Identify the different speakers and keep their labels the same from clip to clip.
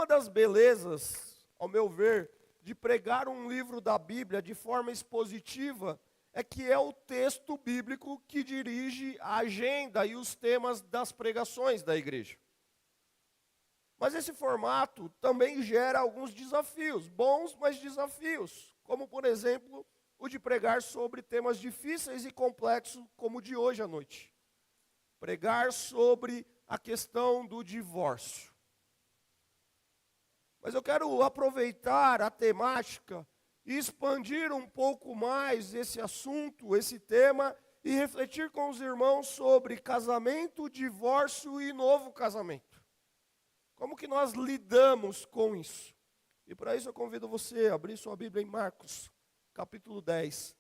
Speaker 1: uma das belezas, ao meu ver, de pregar um livro da Bíblia de forma expositiva é que é o texto bíblico que dirige a agenda e os temas das pregações da igreja. Mas esse formato também gera alguns desafios, bons, mas desafios, como por exemplo, o de pregar sobre temas difíceis e complexos, como o de hoje à noite. Pregar sobre a questão do divórcio. Mas eu quero aproveitar a temática e expandir um pouco mais esse assunto, esse tema, e refletir com os irmãos sobre casamento, divórcio e novo casamento. Como que nós lidamos com isso? E para isso eu convido você a abrir sua Bíblia em Marcos, capítulo 10,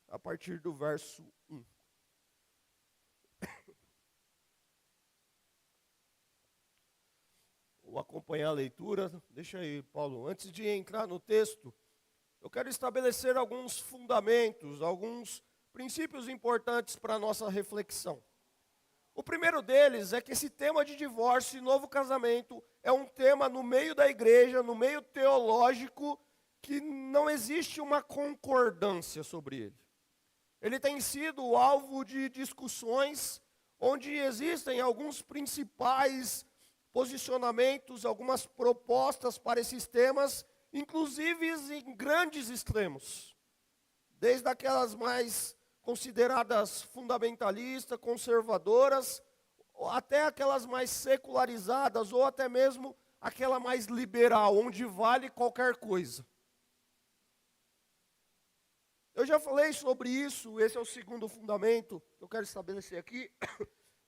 Speaker 1: a partir do verso 1. Vou acompanhar a leitura. Deixa aí, Paulo. Antes de entrar no texto, eu quero estabelecer alguns fundamentos, alguns princípios importantes para a nossa reflexão. O primeiro deles é que esse tema de divórcio e novo casamento é um tema no meio da igreja, no meio teológico, que não existe uma concordância sobre ele. Ele tem sido alvo de discussões onde existem alguns principais posicionamentos, algumas propostas para esses temas, inclusive em grandes extremos. Desde aquelas mais consideradas fundamentalistas, conservadoras, até aquelas mais secularizadas, ou até mesmo aquela mais liberal, onde vale qualquer coisa. Eu já falei sobre isso, esse é o segundo fundamento que eu quero estabelecer aqui.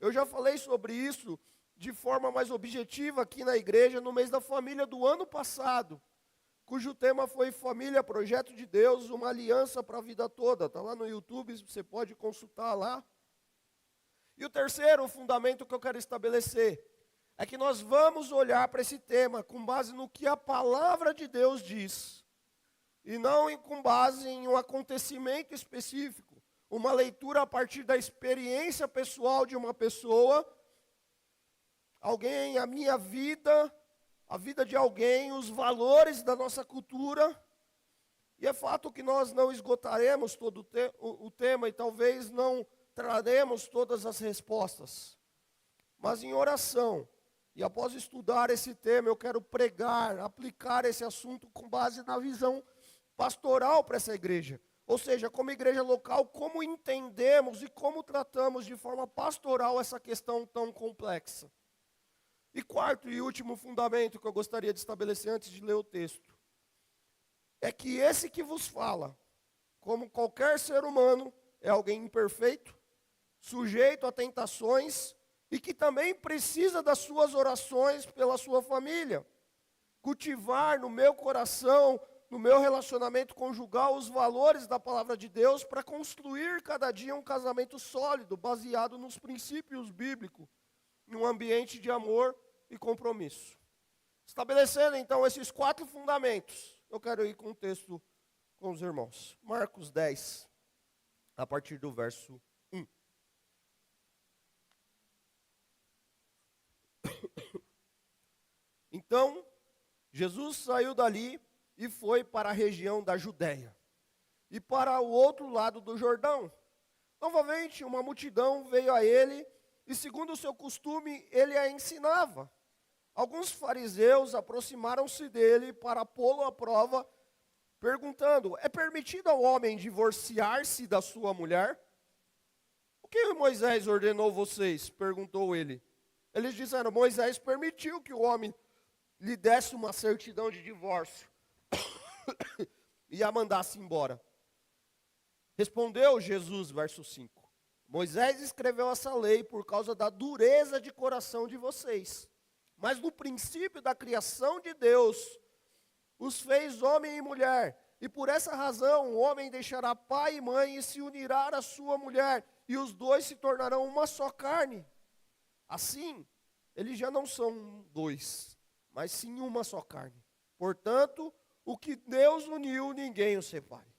Speaker 1: Eu já falei sobre isso de forma mais objetiva aqui na igreja no mês da família do ano passado, cujo tema foi Família, Projeto de Deus, uma aliança para a vida toda. Está lá no YouTube, você pode consultar lá. E o terceiro fundamento que eu quero estabelecer é que nós vamos olhar para esse tema com base no que a palavra de Deus diz, e não com base em um acontecimento específico, uma leitura a partir da experiência pessoal de uma pessoa, alguém, a minha vida, a vida de alguém, os valores da nossa cultura. E é fato que nós não esgotaremos todo o tema e talvez não traremos todas as respostas. Mas em oração, e após estudar esse tema, eu quero pregar, aplicar esse assunto com base na visão pastoral para essa igreja. Ou seja, como igreja local, como entendemos e como tratamos de forma pastoral essa questão tão complexa. E quarto e último fundamento que eu gostaria de estabelecer antes de ler o texto, é que esse que vos fala, como qualquer ser humano, é alguém imperfeito, sujeito a tentações e que também precisa das suas orações pela sua família. Cultivar no meu coração, no meu relacionamento conjugal, os valores da palavra de Deus para construir cada dia um casamento sólido, baseado nos princípios bíblicos, num ambiente de amor e compromisso. Estabelecendo então esses 4 fundamentos, eu quero ir com o texto com os irmãos. Marcos 10, a partir do verso 1. Então, Jesus saiu dali e foi para a região da Judéia e para o outro lado do Jordão. Novamente, uma multidão veio a ele e, segundo o seu costume, ele a ensinava. Alguns fariseus aproximaram-se dele para pô-lo à prova, perguntando: é permitido ao homem divorciar-se da sua mulher? O que Moisés ordenou vocês? Perguntou ele. Eles disseram: Moisés permitiu que o homem lhe desse uma certidão de divórcio e a mandasse embora. Respondeu Jesus, verso 5. Moisés escreveu essa lei por causa da dureza de coração de vocês. Mas no princípio da criação de Deus, os fez homem e mulher. E por essa razão, o homem deixará pai e mãe e se unirá à sua mulher. E os dois se tornarão uma só carne. Assim, eles já não são dois, mas sim uma só carne. Portanto, o que Deus uniu, ninguém o separe.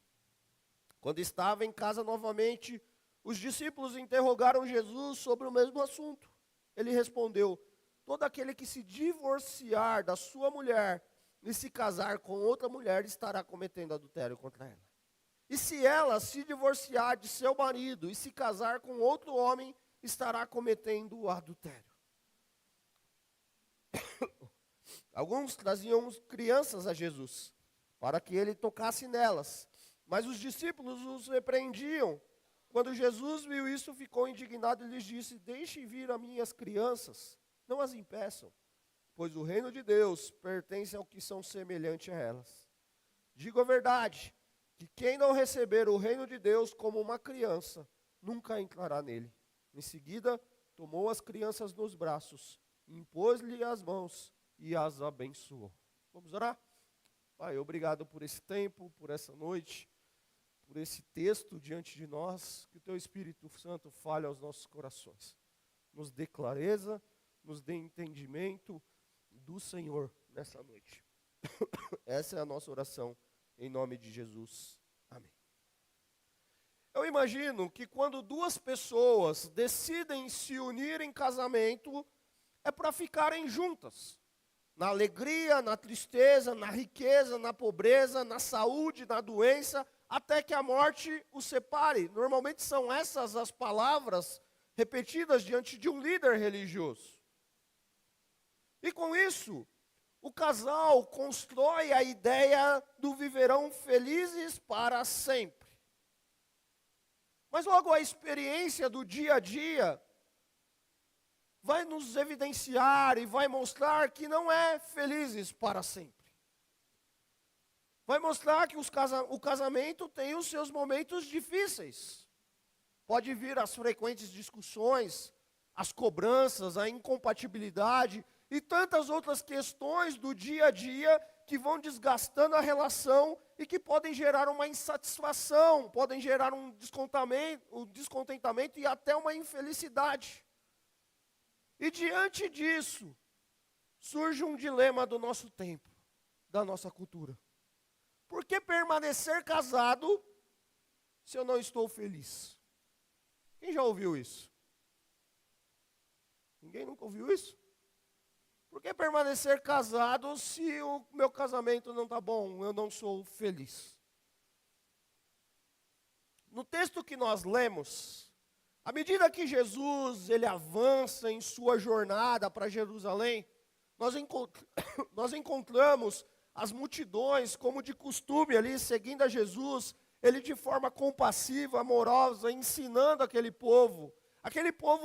Speaker 1: Quando estava em casa novamente, os discípulos interrogaram Jesus sobre o mesmo assunto. Ele respondeu: todo aquele que se divorciar da sua mulher e se casar com outra mulher estará cometendo adultério contra ela. E se ela se divorciar de seu marido e se casar com outro homem, estará cometendo o adultério. Alguns traziam crianças a Jesus, para que ele tocasse nelas. Mas os discípulos os repreendiam. Quando Jesus viu isso, ficou indignado e lhes disse: deixem vir as minhas crianças, não as impeçam, pois o reino de Deus pertence ao que são semelhantes a elas. Digo a verdade, que quem não receber o reino de Deus como uma criança, nunca entrará nele. Em seguida, tomou as crianças nos braços, impôs-lhe as mãos e as abençoou. Vamos orar? Pai, obrigado por esse tempo, por essa noite, por esse texto diante de nós, que o Teu Espírito Santo fale aos nossos corações. Nos dê clareza, nos dê entendimento do Senhor nessa noite. Essa é a nossa oração, em nome de Jesus. Amém. Eu imagino que quando duas pessoas decidem se unir em casamento, é para ficarem juntas. Na alegria, na tristeza, na riqueza, na pobreza, na saúde, na doença, até que a morte os separe. Normalmente são essas as palavras repetidas diante de um líder religioso. E com isso, o casal constrói a ideia do viverão felizes para sempre. Mas logo a experiência do dia a dia vai nos evidenciar e vai mostrar que não é felizes para sempre. Vai mostrar que o casamento tem os seus momentos difíceis. Pode vir as frequentes discussões, as cobranças, a incompatibilidade e tantas outras questões do dia a dia que vão desgastando a relação e que podem gerar uma insatisfação, podem gerar um descontentamento e até uma infelicidade. E diante disso, surge um dilema do nosso tempo, da nossa cultura. Por que permanecer casado se eu não estou feliz? Quem já ouviu isso? Ninguém nunca ouviu isso? Por que permanecer casado se o meu casamento não está bom, eu não sou feliz? No texto que nós lemos, à medida que Jesus ele avança em sua jornada para Jerusalém, nós encontramos as multidões, como de costume ali, seguindo a Jesus, ele de forma compassiva, amorosa, ensinando aquele povo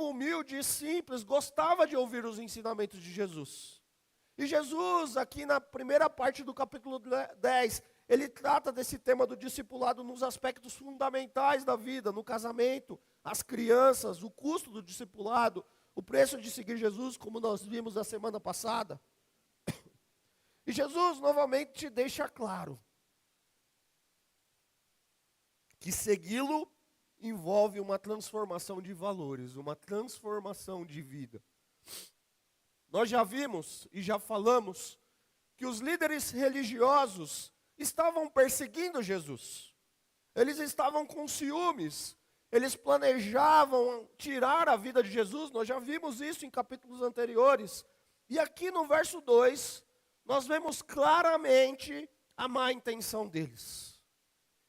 Speaker 1: humilde e simples, gostava de ouvir os ensinamentos de Jesus. E Jesus, aqui na primeira parte do capítulo 10, ele trata desse tema do discipulado nos aspectos fundamentais da vida, no casamento, as crianças, o custo do discipulado, o preço de seguir Jesus, como nós vimos na semana passada. E Jesus novamente te deixa claro que segui-lo envolve uma transformação de valores, uma transformação de vida. Nós já vimos e já falamos que os líderes religiosos estavam perseguindo Jesus. Eles estavam com ciúmes, eles planejavam tirar a vida de Jesus, nós já vimos isso em capítulos anteriores. E aqui no verso 2, nós vemos claramente a má intenção deles.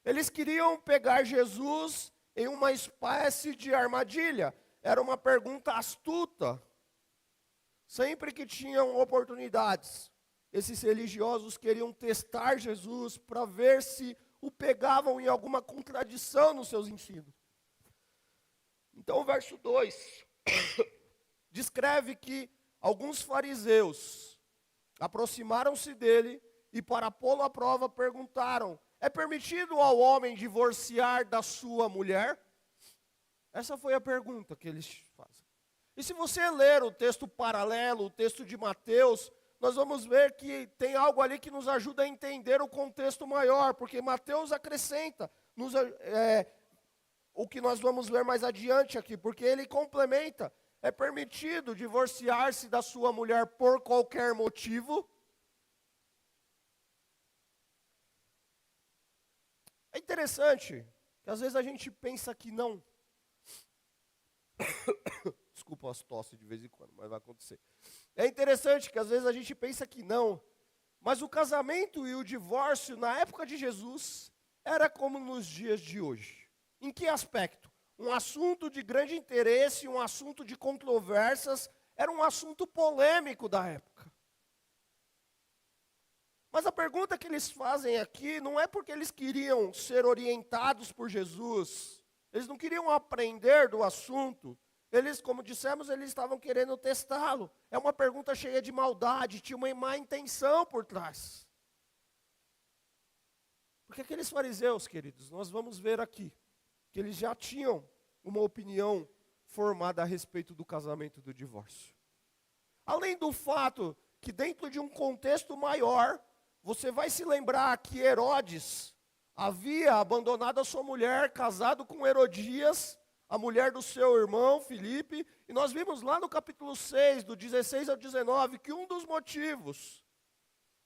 Speaker 1: Eles queriam pegar Jesus em uma espécie de armadilha. Era uma pergunta astuta. Sempre que tinham oportunidades, esses religiosos queriam testar Jesus para ver se o pegavam em alguma contradição nos seus ensinos. Então o verso 2 descreve que alguns fariseus aproximaram-se dele e para pô-lo à prova perguntaram: é permitido ao homem divorciar da sua mulher? Essa foi a pergunta que eles fazem. E se você ler o texto paralelo, o texto de Mateus, nós vamos ver que tem algo ali que nos ajuda a entender o contexto maior, porque Mateus acrescenta o que nós vamos ver mais adiante aqui, porque ele complementa: é permitido divorciar-se da sua mulher por qualquer motivo? É interessante que às vezes a gente pensa que não. desculpa as tosses de vez em quando, mas vai acontecer. É interessante que às vezes a gente pensa que não, mas o casamento e o divórcio na época de Jesus era como nos dias de hoje. Em que aspecto? Um assunto de grande interesse, um assunto de controvérsias, era um assunto polêmico da época. Mas a pergunta que eles fazem aqui não é porque eles queriam ser orientados por Jesus, eles não queriam aprender do assunto, eles, como dissemos, eles estavam querendo testá-lo. É uma pergunta cheia de maldade, tinha uma má intenção por trás. Porque aqueles fariseus, queridos, nós vamos ver aqui, que eles já tinham uma opinião formada a respeito do casamento e do divórcio. Além do fato que dentro de um contexto maior, você vai se lembrar que Herodes havia abandonado a sua mulher, casado com Herodias, a mulher do seu irmão Filipe, e nós vimos lá no capítulo 6, do 16 ao 19, que um dos motivos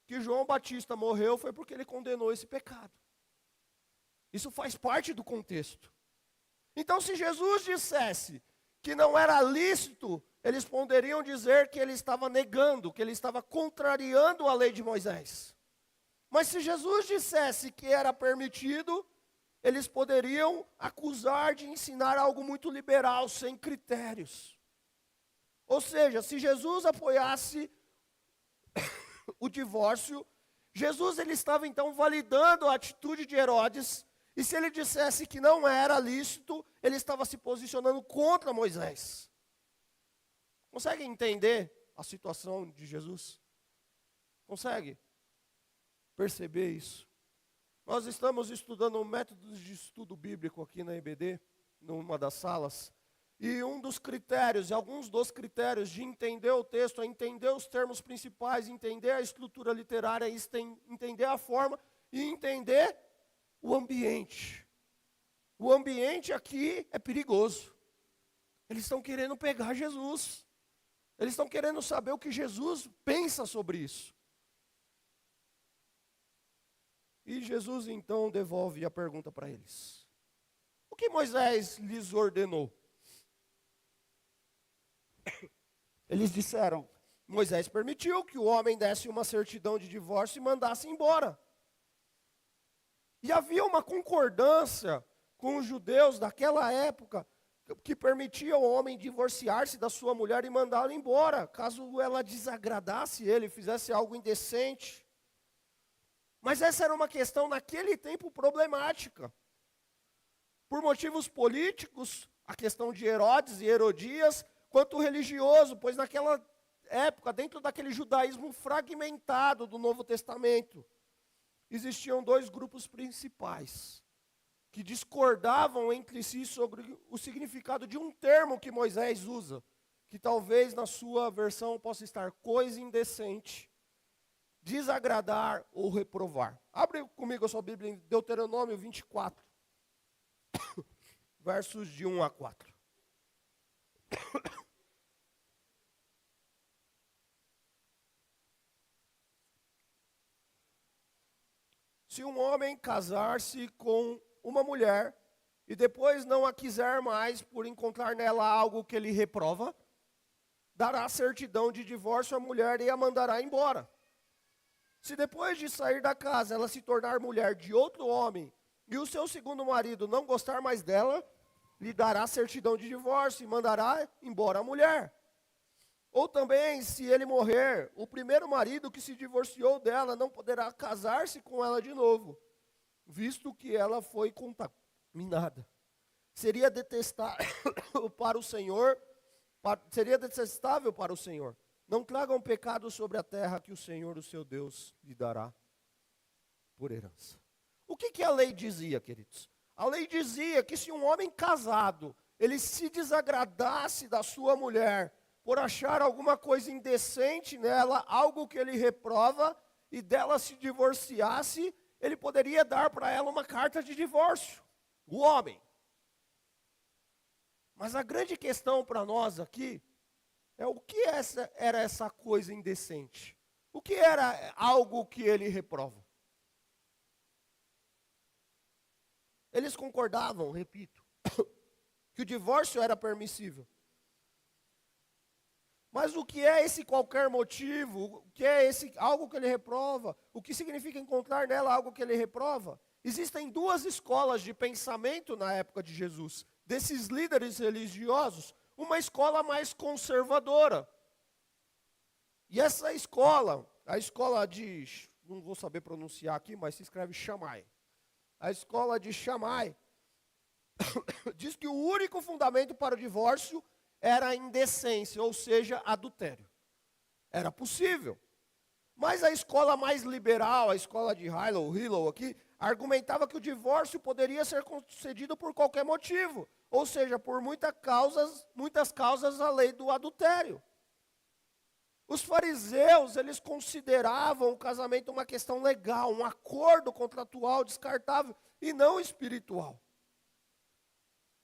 Speaker 1: que João Batista morreu foi porque ele condenou esse pecado. Isso faz parte do contexto. Então, se Jesus dissesse que não era lícito, eles poderiam dizer que ele estava negando, que ele estava contrariando a lei de Moisés. Mas se Jesus dissesse que era permitido, eles poderiam acusar de ensinar algo muito liberal, sem critérios. Ou seja, se Jesus apoiasse o divórcio, Jesus ele estava então validando a atitude de Herodes, e se ele dissesse que não era lícito, ele estava se posicionando contra Moisés. Consegue entender a situação de Jesus? Consegue perceber isso? Nós estamos estudando métodos de estudo bíblico aqui na EBD, numa das salas, e um dos critérios, e alguns dos critérios de entender o texto, é entender os termos principais, entender a estrutura literária, entender a forma e entender o ambiente. O ambiente aqui é perigoso. Eles estão querendo pegar Jesus. Eles estão querendo saber o que Jesus pensa sobre isso. E Jesus então devolve a pergunta para eles. O que Moisés lhes ordenou? Eles disseram, Moisés permitiu que o homem desse uma certidão de divórcio e mandasse embora. E havia uma concordância com os judeus daquela época, que permitia ao homem divorciar-se da sua mulher e mandá-la embora, caso ela desagradasse ele, fizesse algo indecente. Mas essa era uma questão naquele tempo problemática. Por motivos políticos, a questão de Herodes e Herodias, quanto religioso, pois naquela época, dentro daquele judaísmo fragmentado do Novo Testamento, existiam dois grupos principais, que discordavam entre si sobre o significado de um termo que Moisés usa, que talvez na sua versão possa estar coisa indecente, desagradar ou reprovar. Abre comigo a sua Bíblia em Deuteronômio 24, versos de 1 a 4. Se um homem casar-se com uma mulher e depois não a quiser mais por encontrar nela algo que ele reprova, dará certidão de divórcio à mulher e a mandará embora. Se depois de sair da casa ela se tornar mulher de outro homem e o seu segundo marido não gostar mais dela, lhe dará certidão de divórcio e mandará embora a mulher. Ou também, se ele morrer, o primeiro marido que se divorciou dela não poderá casar-se com ela de novo, visto que ela foi contaminada. Seria detestável para o Senhor, Não tragam pecado sobre a terra que o Senhor, o seu Deus, lhe dará por herança. O que a lei dizia, queridos? A lei dizia que se um homem casado, ele se desagradasse da sua mulher, por achar alguma coisa indecente nela, algo que ele reprova, e dela se divorciasse, ele poderia dar para ela uma carta de divórcio, o homem. Mas a grande questão para nós aqui, é o que era essa coisa indecente? O que era algo que ele reprova? Eles concordavam, repito, que o divórcio era permissível. Mas o que é esse qualquer motivo? O que é esse algo que ele reprova? O que significa encontrar nela algo que ele reprova? Existem duas escolas de pensamento na época de Jesus, desses líderes religiosos, uma escola mais conservadora. E essa escola, a escola de, não vou saber pronunciar aqui, mas se escreve Shammai. A escola de Shammai diz que o único fundamento para o divórcio era a indecência, ou seja, adultério. Era possível. Mas a escola mais liberal, a escola de Hillel aqui, argumentava que o divórcio poderia ser concedido por qualquer motivo, ou seja, por muitas causas a lei do adultério. Os fariseus, eles consideravam o casamento uma questão legal, um acordo contratual descartável e não espiritual.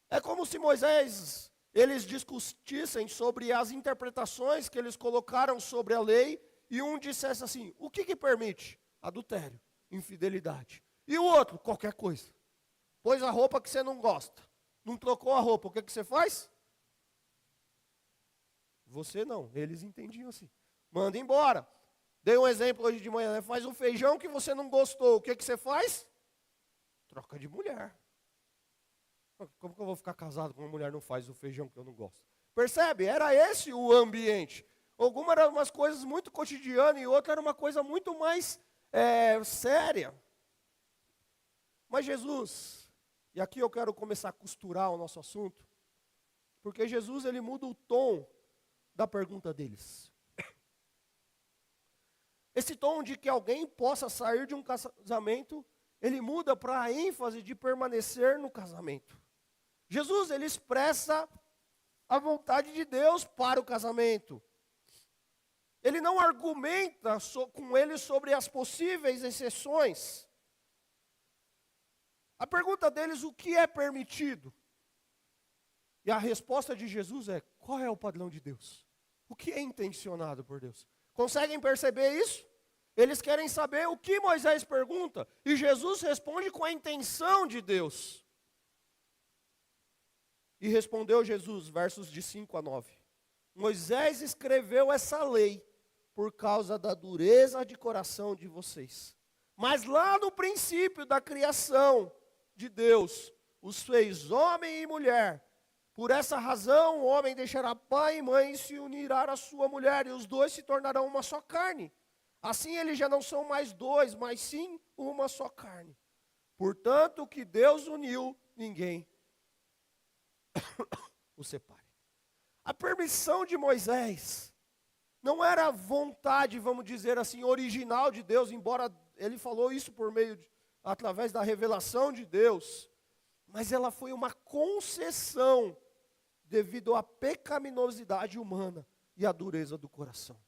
Speaker 1: É como se Moisés, eles discutissem sobre as interpretações que eles colocaram sobre a lei e um dissesse assim, o que permite? Adultério, infidelidade. E o outro, qualquer coisa. Pôs a roupa que você não gosta. Não trocou a roupa, o que você faz? Você não, eles entendiam assim. Manda embora. Dei um exemplo hoje de manhã, né? Faz um feijão que você não gostou, o que você faz? Troca de mulher. Como que eu vou ficar casado com uma mulher que não faz o feijão que eu não gosto? Percebe? Era esse o ambiente. Algumas eram umas coisas muito cotidianas e outra era uma coisa muito mais séria. Mas Jesus, e aqui eu quero começar a costurar o nosso assunto, porque Jesus ele muda o tom da pergunta deles. Esse tom de que alguém possa sair de um casamento, ele muda para a ênfase de permanecer no casamento. Jesus, ele expressa a vontade de Deus para o casamento. Ele não argumenta com ele sobre as possíveis exceções. A pergunta deles, o que é permitido? E a resposta de Jesus é, qual é o padrão de Deus? O que é intencionado por Deus? Conseguem perceber isso? Eles querem saber o que Moisés pergunta, e Jesus responde com a intenção de Deus. E respondeu Jesus, versos de 5 a 9. Moisés escreveu essa lei por causa da dureza de coração de vocês. Mas lá no princípio da criação de Deus, os fez homem e mulher. Por essa razão, o homem deixará pai e mãe e se unirá à sua mulher, e os dois se tornarão uma só carne. Assim eles já não são mais dois, mas sim uma só carne. Portanto, o que Deus uniu, ninguém o separe. A permissão de Moisés não era a vontade, vamos dizer assim, original de Deus, embora ele falou isso através da revelação de Deus, mas ela foi uma concessão devido à pecaminosidade humana e à dureza do coração.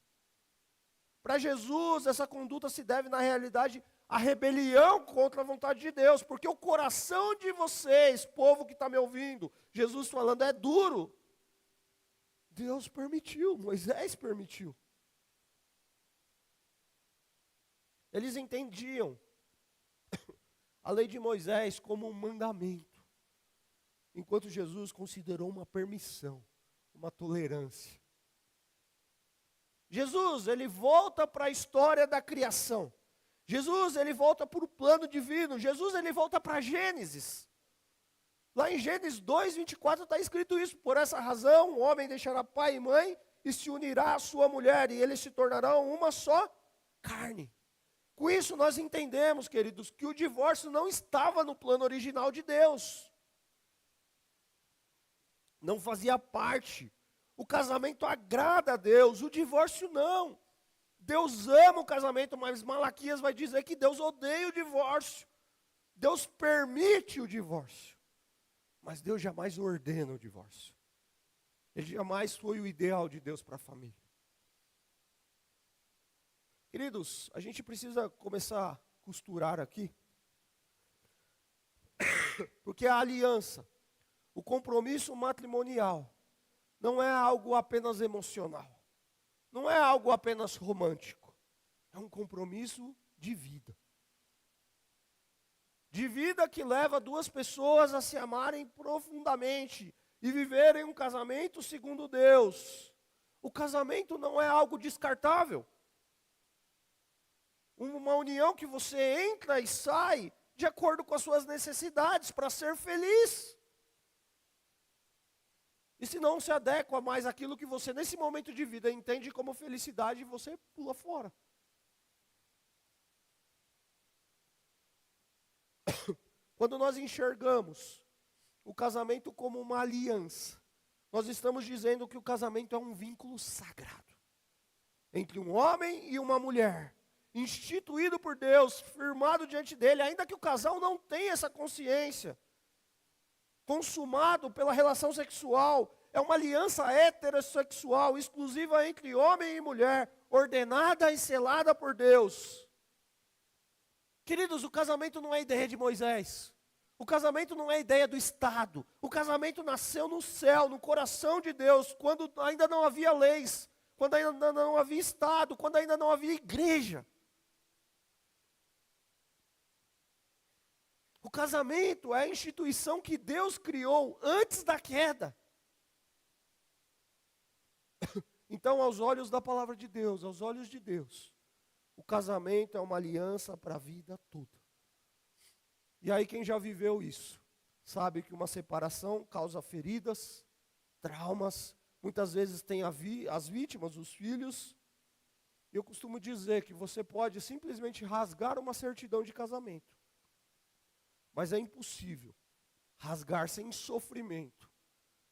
Speaker 1: Para Jesus, essa conduta se deve, na realidade, à rebelião contra a vontade de Deus, porque o coração de vocês, povo que está me ouvindo, Jesus falando, é duro. Deus permitiu, Moisés permitiu. Eles entendiam a lei de Moisés como um mandamento, enquanto Jesus considerou uma permissão, uma tolerância. Jesus, ele volta para a história da criação. Jesus, ele volta para o plano divino. Jesus, ele volta para Gênesis. Lá em Gênesis 2, 24 está escrito isso. Por essa razão, o homem deixará pai e mãe e se unirá à sua mulher, e eles se tornarão uma só carne. Com isso nós entendemos, queridos, que o divórcio não estava no plano original de Deus. Não fazia parte. O casamento agrada a Deus, o divórcio não. Deus ama o casamento, mas Malaquias vai dizer que Deus odeia o divórcio. Deus permite o divórcio, mas Deus jamais ordena o divórcio. Ele jamais foi o ideal de Deus para a família. Queridos, a gente precisa começar a costurar aqui, porque a aliança, o compromisso matrimonial, não é algo apenas emocional, não é algo apenas romântico, é um compromisso de vida. De vida que leva duas pessoas a se amarem profundamente e viverem um casamento segundo Deus. O casamento não é algo descartável. Uma união que você entra e sai de acordo com as suas necessidades para ser feliz. E se não se adequa mais àquilo que você, nesse momento de vida, entende como felicidade, você pula fora. Quando nós enxergamos o casamento como uma aliança, nós estamos dizendo que o casamento é um vínculo sagrado entre um homem e uma mulher, instituído por Deus, firmado diante dele, ainda que o casal não tenha essa consciência, consumado pela relação sexual. É uma aliança heterossexual, exclusiva entre homem e mulher, ordenada e selada por Deus. Queridos, o casamento não é ideia de Moisés. O casamento não é ideia do Estado. O casamento nasceu no céu, no coração de Deus, quando ainda não havia leis, quando ainda não havia Estado, quando ainda não havia igreja. O casamento é a instituição que Deus criou antes da queda. Então, aos olhos da palavra de Deus, aos olhos de Deus, o casamento é uma aliança para a vida toda. E aí quem já viveu isso, sabe que uma separação causa feridas, traumas, muitas vezes tem as vítimas, os filhos. Eu costumo dizer que você pode simplesmente rasgar uma certidão de casamento, mas é impossível rasgar sem sofrimento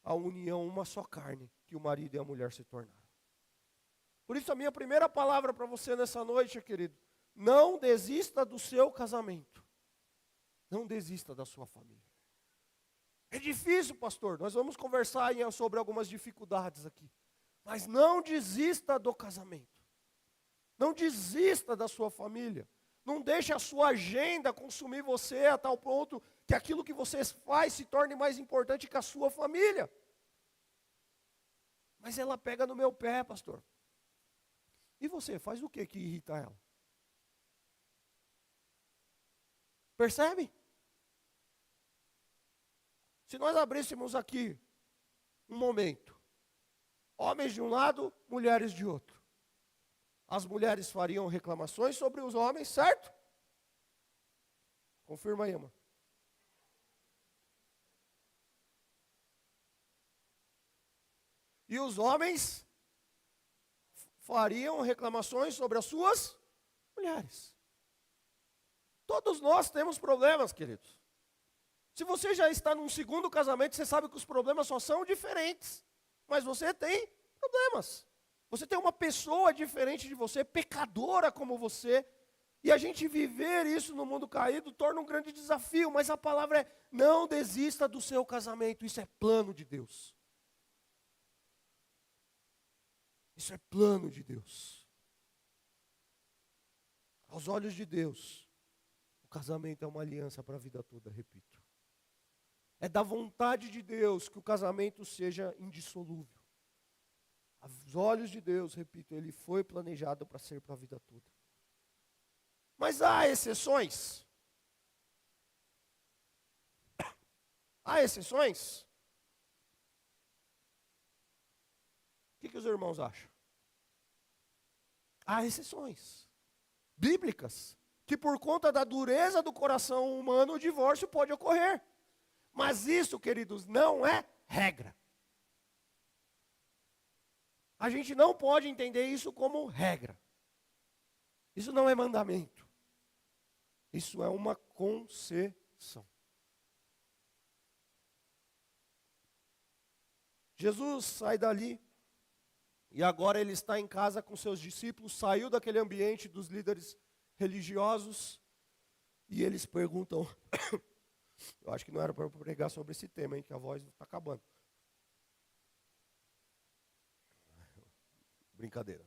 Speaker 1: a união, uma só carne, que o marido e a mulher se tornaram. Por isso a minha primeira palavra para você nessa noite, querido, não desista do seu casamento. Não desista da sua família. É difícil, pastor, nós vamos conversar sobre algumas dificuldades aqui. Mas não desista do casamento. Não desista da sua família. Não deixe a sua agenda consumir você a tal ponto que aquilo que você faz se torne mais importante que a sua família. Mas ela pega no meu pé, pastor. E você, faz o que irrita ela? Percebe? Se nós abríssemos aqui um momento, homens de um lado, mulheres de outro. As mulheres fariam reclamações sobre os homens, certo? Confirma aí, irmã. E os homens fariam reclamações sobre as suas mulheres. Todos nós temos problemas, queridos. Se você já está num segundo casamento, você sabe que os problemas só são diferentes. Mas você tem problemas. Você tem uma pessoa diferente de você, pecadora como você. E a gente viver isso no mundo caído torna um grande desafio. Mas a palavra é, não desista do seu casamento. Isso é plano de Deus. Isso é plano de Deus. Aos olhos de Deus, o casamento é uma aliança para a vida toda, repito. É da vontade de Deus que o casamento seja indissolúvel. Aos olhos de Deus, repito, ele foi planejado para ser para a vida toda. Mas há exceções. Há exceções. O que os irmãos acham? Há exceções bíblicas, que por conta da dureza do coração humano, o divórcio pode ocorrer. Mas isso, queridos, não é regra. A gente não pode entender isso como regra. Isso não é mandamento. Isso é uma concessão. Jesus sai dali. E agora ele está em casa com seus discípulos, saiu daquele ambiente dos líderes religiosos, e eles perguntam, eu acho que não era para eu pregar sobre esse tema, hein, que a voz está acabando. Brincadeira.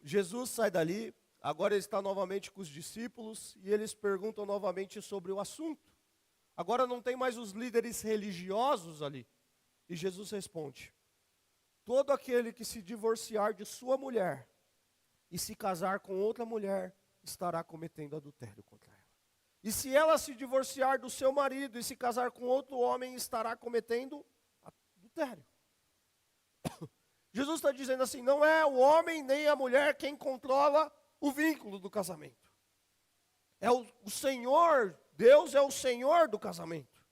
Speaker 1: Jesus sai dali, agora ele está novamente com os discípulos, e eles perguntam novamente sobre o assunto. Agora não tem mais os líderes religiosos ali, e Jesus responde, todo aquele que se divorciar de sua mulher e se casar com outra mulher, estará cometendo adultério contra ela. E se ela se divorciar do seu marido e se casar com outro homem, estará cometendo adultério. Jesus está dizendo assim, não é o homem nem a mulher quem controla o vínculo do casamento. É o Senhor, Deus é o Senhor do casamento.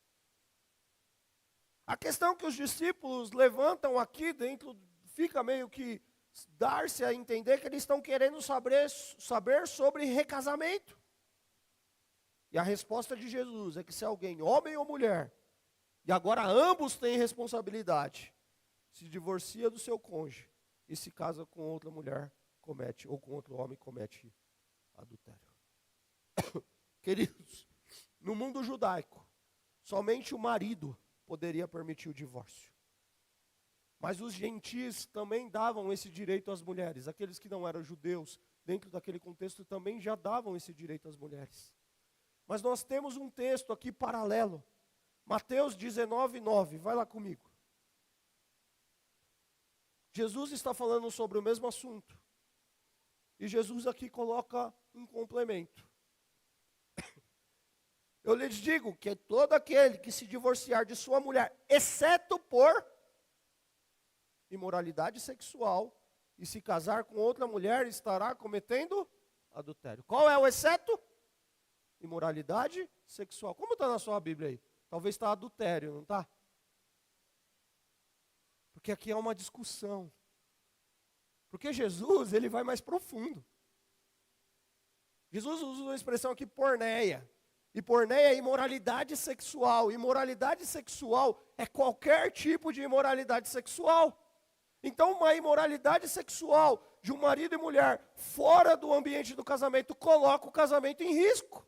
Speaker 1: A questão que os discípulos levantam aqui dentro, fica meio que dar-se a entender que eles estão querendo saber sobre recasamento. E a resposta de Jesus é que se alguém, homem ou mulher, e agora ambos têm responsabilidade, se divorcia do seu cônjuge e se casa com outra mulher, comete, ou com outro homem, comete adultério. Queridos, no mundo judaico, somente o marido poderia permitir o divórcio. Mas os gentis também davam esse direito às mulheres. Aqueles que não eram judeus, dentro daquele contexto, também já davam esse direito às mulheres. Mas nós temos um texto aqui paralelo. Mateus 19:9. Vai lá comigo. Jesus está falando sobre o mesmo assunto. E Jesus aqui coloca um complemento. Eu lhes digo que todo aquele que se divorciar de sua mulher, exceto por imoralidade sexual, e se casar com outra mulher, estará cometendo adultério. Qual é o exceto? Imoralidade sexual. Como está na sua Bíblia aí? Talvez está adultério, não está? Porque aqui é uma discussão. Porque Jesus, ele vai mais profundo. Jesus usa uma expressão aqui, porneia. E porneia é imoralidade sexual. Imoralidade sexual é qualquer tipo de imoralidade sexual. Então, uma imoralidade sexual de um marido e mulher fora do ambiente do casamento coloca o casamento em risco.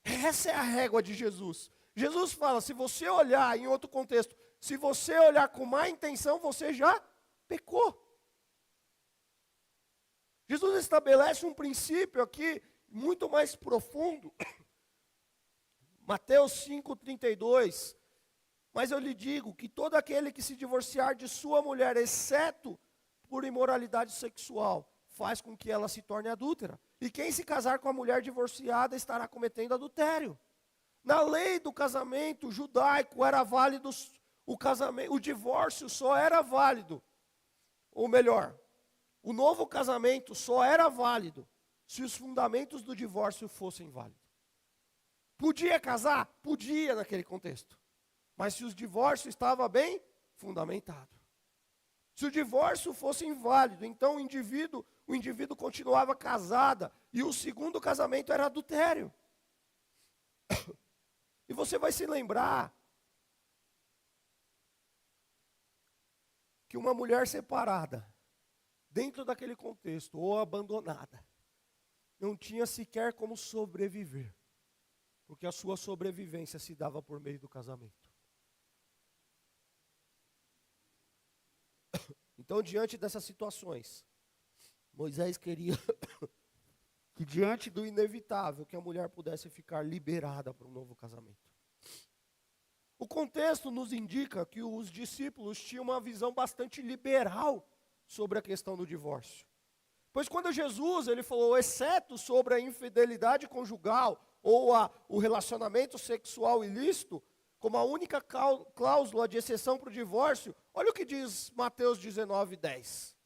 Speaker 1: Essa é a régua de Jesus. Jesus fala, se você olhar em outro contexto, se você olhar com má intenção, você já pecou. Jesus estabelece um princípio aqui muito mais profundo. Mateus 5:32. Mas eu lhe digo que todo aquele que se divorciar de sua mulher, exceto por imoralidade sexual, faz com que ela se torne adúltera. E quem se casar com a mulher divorciada estará cometendo adultério. Na lei do casamento judaico era válido o divórcio só era válido. Ou melhor, o novo casamento só era válido se os fundamentos do divórcio fossem válidos. Podia casar? Podia naquele contexto. Mas se o divórcio estava bem fundamentado. Se o divórcio fosse inválido, então o indivíduo continuava casada e o segundo casamento era adultério. E você vai se lembrar que uma mulher separada, dentro daquele contexto, ou abandonada, não tinha sequer como sobreviver, porque a sua sobrevivência se dava por meio do casamento. Então, diante dessas situações, Moisés queria que diante do inevitável, que a mulher pudesse ficar liberada para um novo casamento. O contexto nos indica que os discípulos tinham uma visão bastante liberal sobre a questão do divórcio. Pois quando Jesus ele falou, exceto sobre a infidelidade conjugal ou o relacionamento sexual ilícito, como a única cláusula de exceção para o divórcio, olha o que diz Mateus 19:10.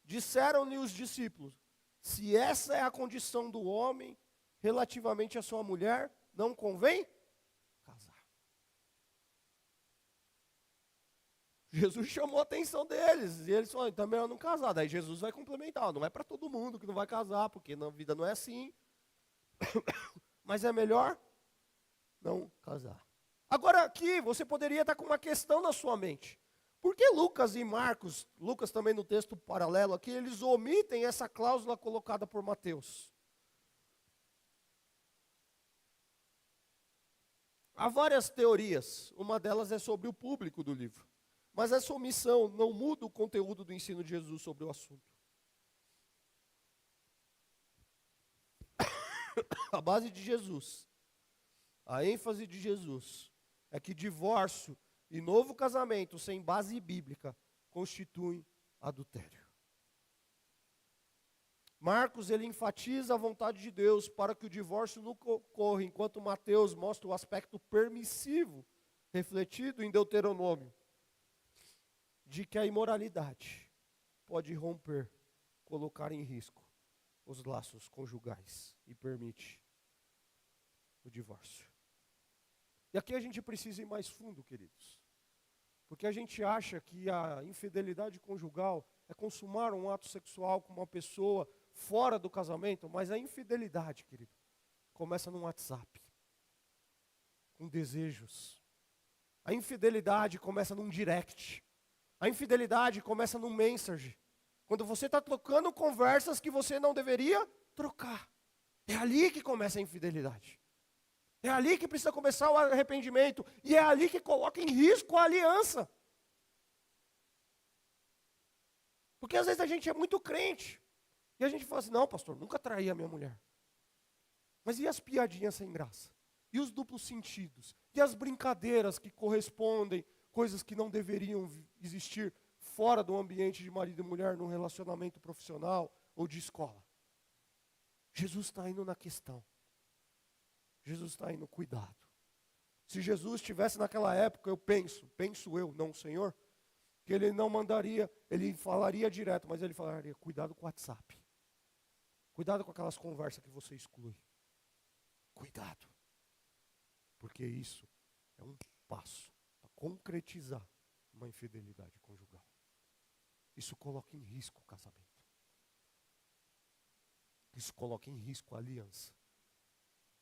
Speaker 1: Disseram-lhe os discípulos, se essa é a condição do homem relativamente à sua mulher, não convém casar. Jesus chamou a atenção deles, e eles falaram, então é melhor não casar. Daí Jesus vai complementar, não é para todo mundo que não vai casar, porque na vida não é assim. Mas é melhor não casar. Agora aqui, você poderia estar com uma questão na sua mente. Por que Lucas e Marcos, Lucas também no texto paralelo aqui, eles omitem essa cláusula colocada por Mateus? Há várias teorias, uma delas é sobre o público do livro. Mas essa omissão não muda o conteúdo do ensino de Jesus sobre o assunto. A base de Jesus, a ênfase de Jesus, é que divórcio e novo casamento sem base bíblica constituem adultério. Marcos, ele enfatiza a vontade de Deus para que o divórcio nunca ocorra, enquanto Mateus mostra o aspecto permissivo refletido em Deuteronômio, de que a imoralidade pode romper, colocar em risco os laços conjugais e permite o divórcio. E aqui a gente precisa ir mais fundo, queridos. Porque a gente acha que a infidelidade conjugal é consumar um ato sexual com uma pessoa fora do casamento, mas a infidelidade, querido, começa no WhatsApp, com desejos. A infidelidade começa num direct. A infidelidade começa num message. Quando você está trocando conversas que você não deveria trocar. É ali que começa a infidelidade. É ali que precisa começar o arrependimento. E é ali que coloca em risco a aliança. Porque às vezes a gente é muito crente. E a gente fala assim, não, pastor, nunca traí a minha mulher. Mas e as piadinhas sem graça? E os duplos sentidos? E as brincadeiras que correspondem, coisas que não deveriam existir fora do ambiente de marido e mulher, num relacionamento profissional ou de escola? Jesus está indo na questão. Jesus está indo, cuidado. Se Jesus estivesse naquela época, eu penso eu, não o Senhor, que ele não mandaria, ele falaria direto, mas ele falaria, cuidado com o WhatsApp. Cuidado com aquelas conversas que você exclui. Cuidado. Porque isso é um passo para concretizar uma infidelidade conjugal. Isso coloca em risco o casamento. Isso coloca em risco a aliança.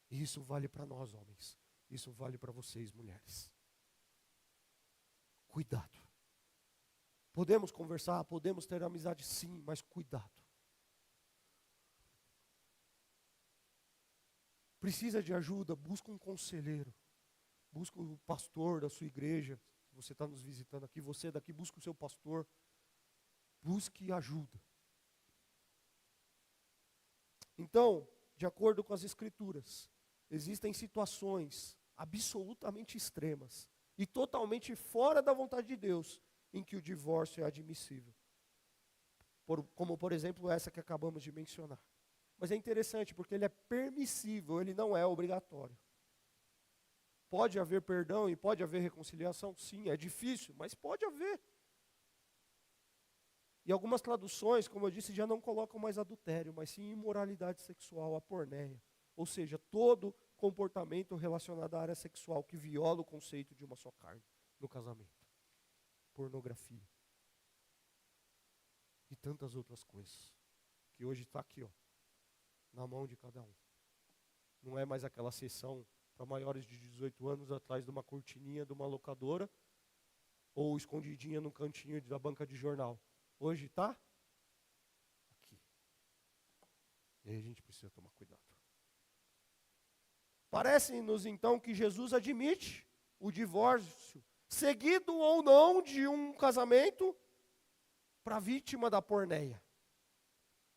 Speaker 1: E isso vale para nós, homens. Isso vale para vocês, mulheres. Cuidado. Podemos conversar, podemos ter amizade sim, mas cuidado. Precisa de ajuda, busca um conselheiro. Busca o pastor da sua igreja. Se você está nos visitando aqui, você daqui, busca o seu pastor. Busque ajuda. Então, de acordo com as Escrituras, existem situações absolutamente extremas e totalmente fora da vontade de Deus, em que o divórcio é admissível. Como, por exemplo, essa que acabamos de mencionar. Mas é interessante, porque ele é permissível, ele não é obrigatório. Pode haver perdão e pode haver reconciliação? Sim, é difícil, mas pode haver. E algumas traduções, como eu disse, já não colocam mais adultério, mas sim imoralidade sexual, a porneia. Ou seja, todo comportamento relacionado à área sexual que viola o conceito de uma só carne no casamento. Pornografia. E tantas outras coisas. Que hoje está aqui, ó, na mão de cada um. Não é mais aquela sessão para maiores de 18 anos atrás de uma cortininha de uma locadora ou escondidinha no cantinho da banca de jornal. Hoje está aqui. E aí a gente precisa tomar cuidado. Parece-nos então que Jesus admite o divórcio, seguido ou não de um casamento, para a vítima da porneia.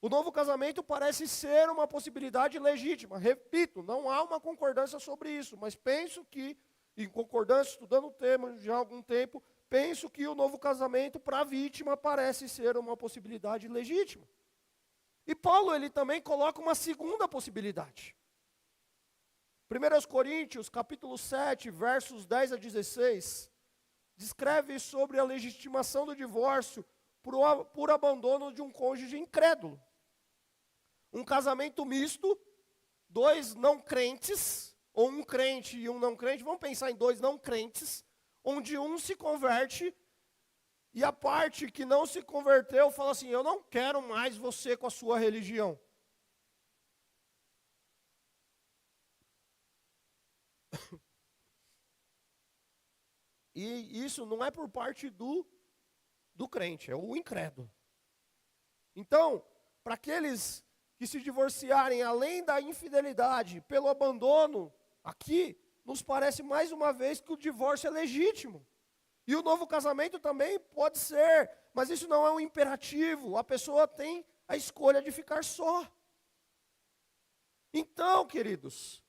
Speaker 1: O novo casamento parece ser uma possibilidade legítima. Repito, não há uma concordância sobre isso, mas penso que, em concordância, estudando o tema já há algum tempo, penso que o novo casamento para a vítima parece ser uma possibilidade legítima. E Paulo, ele também coloca uma segunda possibilidade. 1 Coríntios, capítulo 7, versos 10 a 16, descreve sobre a legitimação do divórcio por abandono de um cônjuge incrédulo. Um casamento misto, dois não crentes, ou um crente e um não crente, vamos pensar em dois não crentes, onde um se converte e a parte que não se converteu fala assim, eu não quero mais você com a sua religião. E isso não é por parte do crente, é o incrédulo. Então, para aqueles que se divorciarem além da infidelidade, pelo abandono, aqui, nos parece mais uma vez que o divórcio é legítimo. E o novo casamento também pode ser, mas isso não é um imperativo, a pessoa tem a escolha de ficar só. Então, queridos,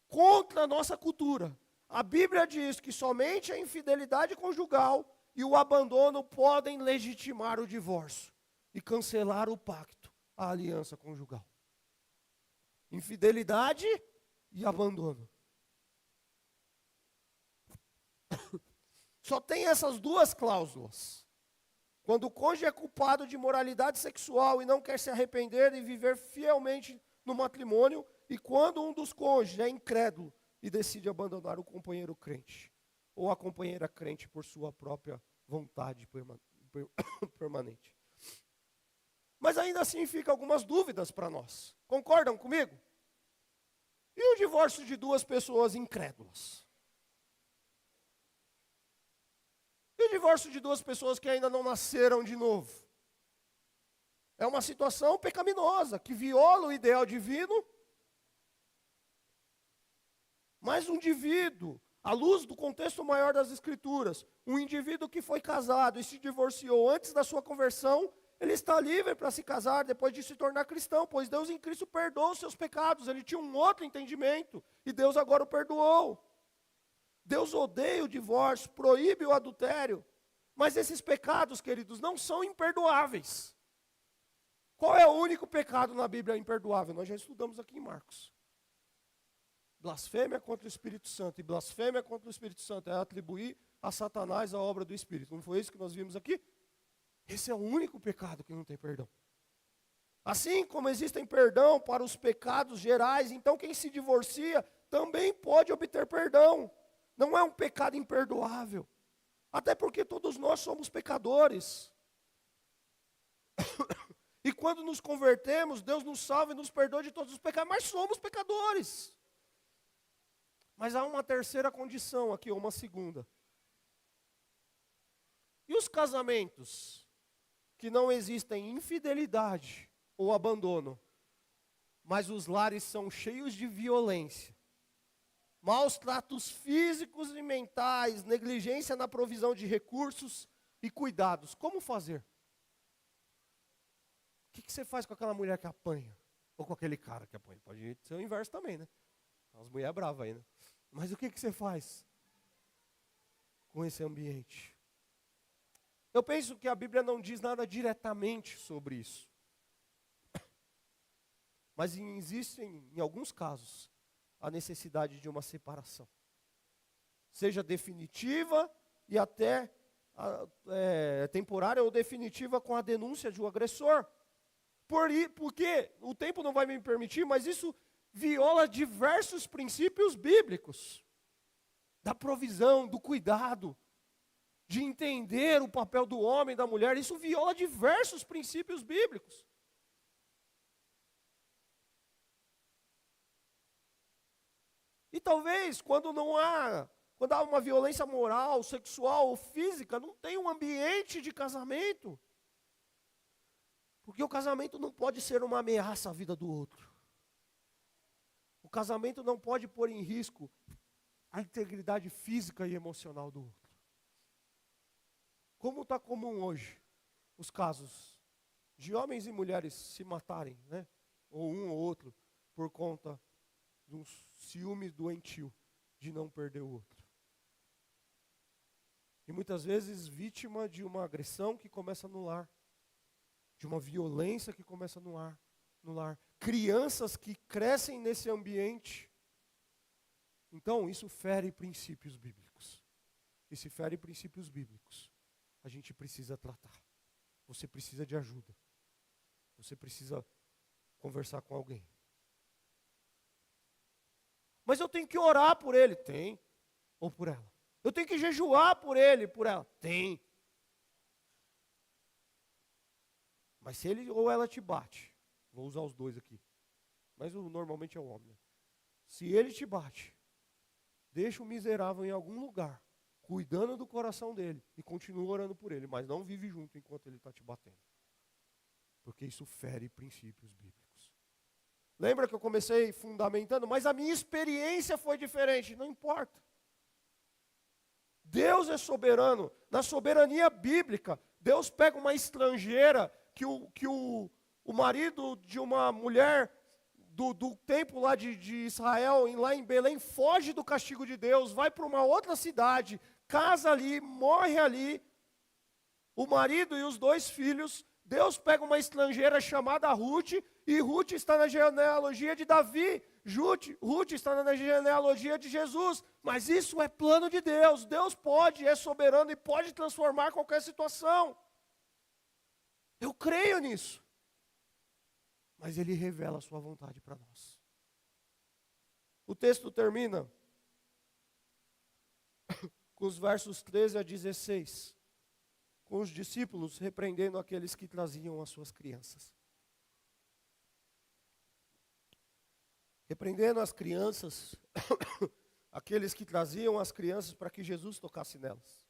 Speaker 1: contra a nossa cultura, a Bíblia diz que somente a infidelidade conjugal e o abandono podem legitimar o divórcio e cancelar o pacto, a aliança conjugal. Infidelidade e abandono. só tem essas duas cláusulas. Quando o cônjuge é culpado de imoralidade sexual e não quer se arrepender e viver fielmente no matrimônio, e quando um dos cônjuges é incrédulo e decide abandonar o companheiro crente, ou a companheira crente por sua própria vontade permanente. Mas ainda assim ficam algumas dúvidas para nós. Concordam comigo? E o divórcio de duas pessoas incrédulas? E o divórcio de duas pessoas que ainda não nasceram de novo? É uma situação pecaminosa, que viola o ideal divino. Mas um indivíduo, à luz do contexto maior das Escrituras, um indivíduo que foi casado e se divorciou antes da sua conversão, ele está livre para se casar depois de se tornar cristão, pois Deus em Cristo perdoou os seus pecados. Ele tinha um outro entendimento e Deus agora o perdoou. Deus odeia o divórcio, proíbe o adultério, mas esses pecados, queridos, não são imperdoáveis. Qual é o único pecado na Bíblia imperdoável? Nós já estudamos aqui em Marcos. Blasfêmia contra o Espírito Santo. E blasfêmia contra o Espírito Santo é atribuir a Satanás a obra do Espírito. Não foi isso que nós vimos aqui? Esse é o único pecado que não tem perdão. Assim como existem perdão para os pecados gerais, então quem se divorcia também pode obter perdão. Não é um pecado imperdoável. Até porque todos nós somos pecadores. E quando nos convertemos, Deus nos salva e nos perdoa de todos os pecados, mas somos pecadores. Mas há uma terceira condição aqui, ou uma segunda. E os casamentos que não existem infidelidade ou abandono, mas os lares são cheios de violência, maus tratos físicos e mentais, negligência na provisão de recursos e cuidados. Como fazer? O que você faz com aquela mulher que apanha? Ou com aquele cara que apanha? Pode ser o inverso também, né? As mulheres bravas aí, né? Mas o que você faz com esse ambiente? Eu penso que a Bíblia não diz nada diretamente sobre isso. Mas existe, em alguns casos, a necessidade de uma separação. Seja definitiva e até temporária ou definitiva com a denúncia de um agressor. Porque o tempo não vai me permitir, mas isso viola diversos princípios bíblicos. Da provisão, do cuidado, de entender o papel do homem e da mulher. Isso viola diversos princípios bíblicos. E talvez quando há uma violência moral, sexual ou física, não tem um ambiente de casamento. Porque o casamento não pode ser uma ameaça à vida do outro. O casamento não pode pôr em risco a integridade física e emocional do outro. Como está comum hoje os casos de homens e mulheres se matarem, né? Ou um ou outro, por conta de um ciúme doentio de não perder o outro. E muitas vezes vítima de uma agressão que começa no lar, de uma violência que começa no lar. Crianças que crescem nesse ambiente. Então, isso fere princípios bíblicos. E se fere princípios bíblicos, a gente precisa tratar. Você precisa de ajuda. Você precisa conversar com alguém. Mas eu tenho que orar por ele. Tem. Ou por ela. Eu tenho que jejuar por ele, por ela. Tem. Mas se ele ou ela te bate, vou usar os dois aqui, mas normalmente é o homem, né? Se ele te bate, deixa o miserável em algum lugar, cuidando do coração dele, e continua orando por ele, mas não vive junto enquanto ele está te batendo. Porque isso fere princípios bíblicos. Lembra que eu comecei fundamentando, mas a minha experiência foi diferente, não importa. Deus é soberano, na soberania bíblica, Deus pega uma estrangeira, que o marido de uma mulher do templo lá de Israel, lá em Belém, foge do castigo de Deus, vai para uma outra cidade, casa ali, morre ali. O marido e os 2 filhos Deus pega uma estrangeira chamada Ruth, e Ruth está na genealogia de Davi, Ruth está na genealogia de Jesus, mas isso é plano de Deus. Deus pode, é soberano e pode transformar qualquer situação. Eu creio nisso. Mas Ele revela a sua vontade para nós. O texto termina com os versos 13 a 16, com os discípulos repreendendo aqueles que traziam as suas crianças. Repreendendo as crianças, aqueles que traziam as crianças para que Jesus tocasse nelas.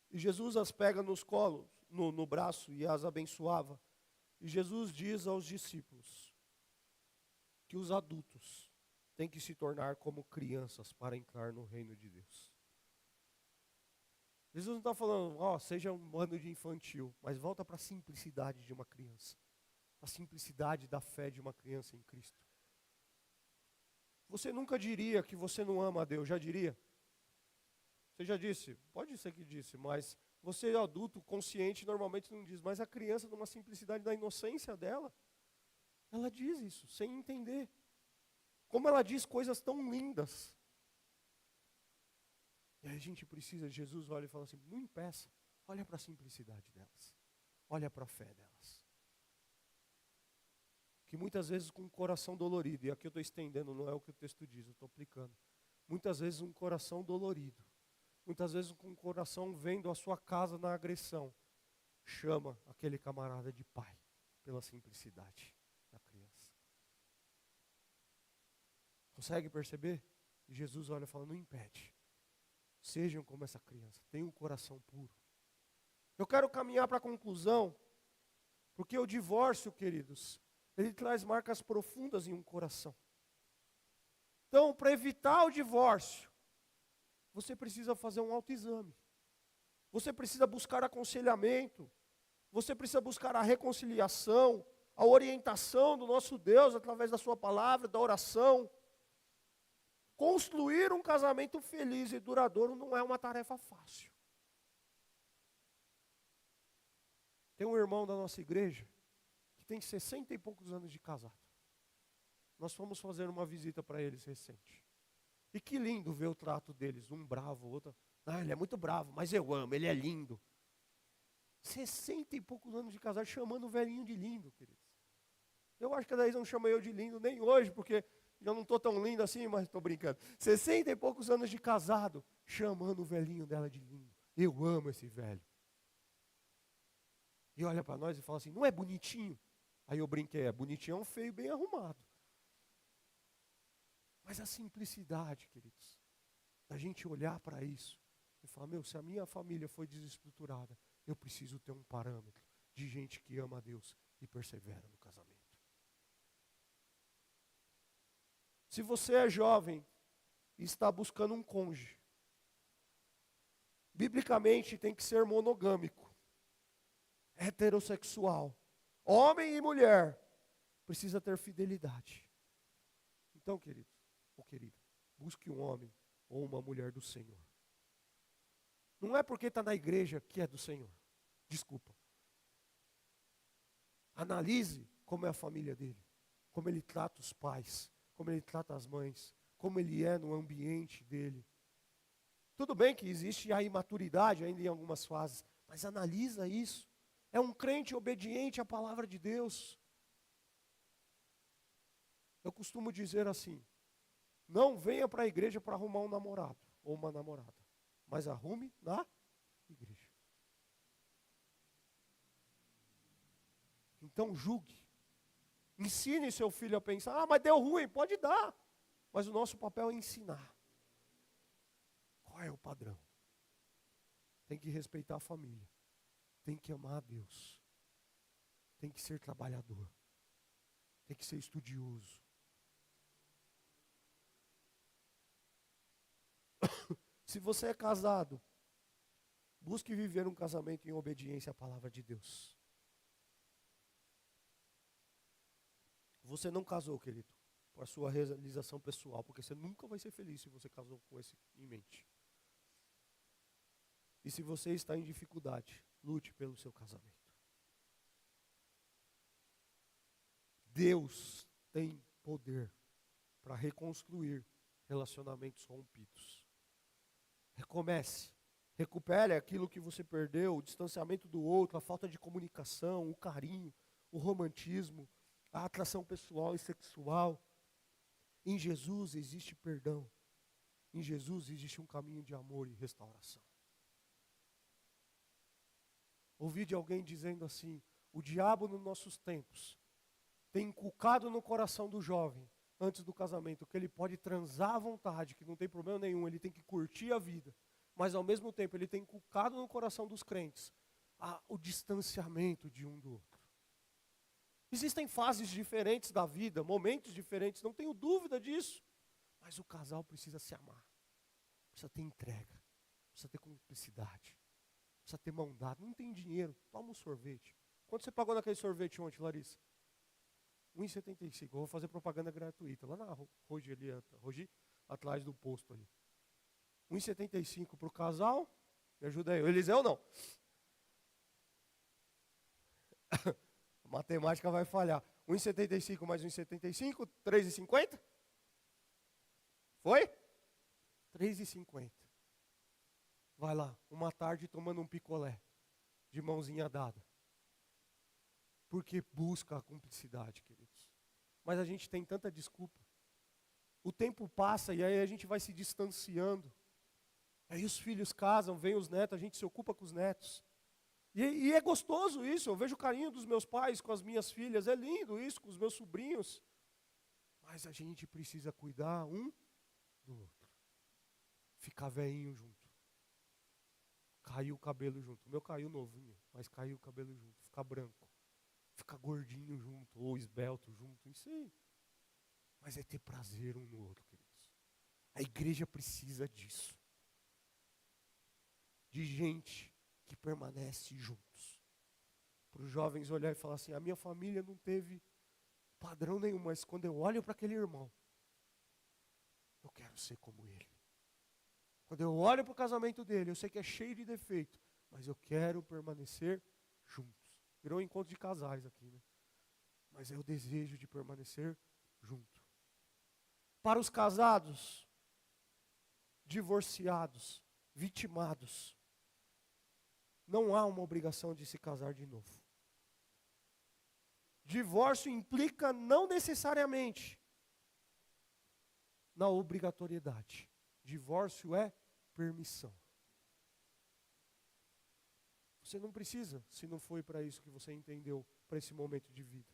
Speaker 1: E Jesus as pega nos colos, no braço, e as abençoava. E Jesus diz aos discípulos que os adultos têm que se tornar como crianças para entrar no reino de Deus. Jesus não está falando, seja um bando de infantil, mas volta para a simplicidade de uma criança. A simplicidade da fé de uma criança em Cristo. Você nunca diria que você não ama a Deus, já diria? Você já disse? Pode ser que disse, mas você adulto, consciente, normalmente não diz. Mas a criança, numa simplicidade da inocência dela, ela diz isso, sem entender. Como ela diz coisas tão lindas. E aí a gente precisa, Jesus olha e fala assim, não impeça, olha para a simplicidade delas. Olha para a fé delas. Que muitas vezes com um coração dolorido, e aqui eu estou estendendo, não é o que o texto diz, eu estou aplicando. Muitas vezes um coração dolorido, muitas vezes com um coração vendo a sua casa na agressão, chama aquele camarada de pai, pela simplicidade da criança. Consegue perceber? E Jesus olha e fala, não impede. Sejam como essa criança, tenham um coração puro. Eu quero caminhar para a conclusão, porque o divórcio, queridos, ele traz marcas profundas em um coração. Então, para evitar o divórcio, você precisa fazer um autoexame. Você precisa buscar aconselhamento. Você precisa buscar a reconciliação, a orientação do nosso Deus através da sua palavra, da oração. Construir um casamento feliz e duradouro não é uma tarefa fácil. Tem um irmão da nossa igreja que tem 60 e poucos anos de casado. Nós fomos fazer uma visita para eles recente. E que lindo ver o trato deles, um bravo, o outro. Ele é muito bravo, mas eu amo, ele é lindo. 60 e poucos anos de casado, chamando o velhinho de lindo, queridos. Eu acho que daí não chama eu de lindo nem hoje, porque eu não estou tão lindo assim, mas estou brincando. 60 e poucos anos de casado, chamando o velhinho dela de lindo. Eu amo esse velho. E olha para nós e fala assim, não é bonitinho? Aí eu brinquei, bonitinho é um feio bem arrumado. Mas a simplicidade, queridos, da gente olhar para isso e falar, se a minha família foi desestruturada, eu preciso ter um parâmetro de gente que ama a Deus e persevera no casamento. Se você é jovem e está buscando um cônjuge, biblicamente tem que ser monogâmico, heterossexual, homem e mulher, precisa ter fidelidade. Então, querido, ou querida, busque um homem ou uma mulher do Senhor. Não é porque está na igreja que é do Senhor. Desculpa. Analise como é a família dele, como ele trata os pais, como ele trata as mães, como ele é no ambiente dele. Tudo bem que existe a imaturidade ainda em algumas fases, mas analisa isso. É um crente obediente à palavra de Deus. Eu costumo dizer assim, não venha para a igreja para arrumar um namorado ou uma namorada, mas arrume na igreja. Então julgue. Ensine seu filho a pensar, mas deu ruim, pode dar. Mas o nosso papel é ensinar. Qual é o padrão? Tem que respeitar a família. Tem que amar a Deus. Tem que ser trabalhador. Tem que ser estudioso. Se você é casado, busque viver um casamento em obediência à palavra de Deus. Você não casou, querido, por sua realização pessoal, porque você nunca vai ser feliz se você casou com esse em mente. E se você está em dificuldade, lute pelo seu casamento. Deus tem poder para reconstruir relacionamentos rompidos. Recomece. Recupere aquilo que você perdeu, o distanciamento do outro, a falta de comunicação, o carinho, o romantismo, a atração pessoal e sexual. Em Jesus existe perdão. Em Jesus existe um caminho de amor e restauração. Ouvi de alguém dizendo assim: o diabo nos nossos tempos tem inculcado no coração do jovem, antes do casamento, que ele pode transar à vontade, que não tem problema nenhum, ele tem que curtir a vida. Mas ao mesmo tempo ele tem inculcado no coração dos crentes o distanciamento de um do outro. Existem fases diferentes da vida, momentos diferentes, não tenho dúvida disso. Mas o casal precisa se amar, precisa ter entrega, precisa ter cumplicidade, precisa ter mão dada. Não tem dinheiro, toma um sorvete. Quanto você pagou naquele sorvete ontem, Larissa? R$1,75. Eu vou fazer propaganda gratuita lá na Rogi, ali, atrás do posto ali. R$1,75 para o casal. Me ajuda aí. O Eliseu não. A matemática vai falhar. 1,75 mais 1,75, 3,50? Foi? 3,50. Vai lá, uma tarde tomando um picolé, de mãozinha dada. Porque busca a cumplicidade, queridos. Mas a gente tem tanta desculpa. O tempo passa e aí a gente vai se distanciando. Aí os filhos casam, vêm os netos, a gente se ocupa com os netos. E é gostoso isso, eu vejo o carinho dos meus pais com as minhas filhas, é lindo isso, com os meus sobrinhos. Mas a gente precisa cuidar um do outro. Ficar velhinho junto. Caiu o cabelo junto. O meu caiu novinho, mas caiu o cabelo junto. Ficar branco. Ficar gordinho junto, ou esbelto junto, isso aí. Mas é ter prazer um no outro, queridos. A igreja precisa disso. De gente que permanece juntos. Para os jovens olhar e falar assim: a minha família não teve padrão nenhum, mas quando eu olho para aquele irmão, eu quero ser como ele. Quando eu olho para o casamento dele, eu sei que é cheio de defeito, mas eu quero permanecer juntos. Virou um encontro de casais aqui, né? Mas é o desejo de permanecer junto. Para os casados, divorciados, vitimados, não há uma obrigação de se casar de novo. Divórcio implica não necessariamente na obrigatoriedade. Divórcio é permissão. Você não precisa, se não foi para isso que você entendeu, para esse momento de vida.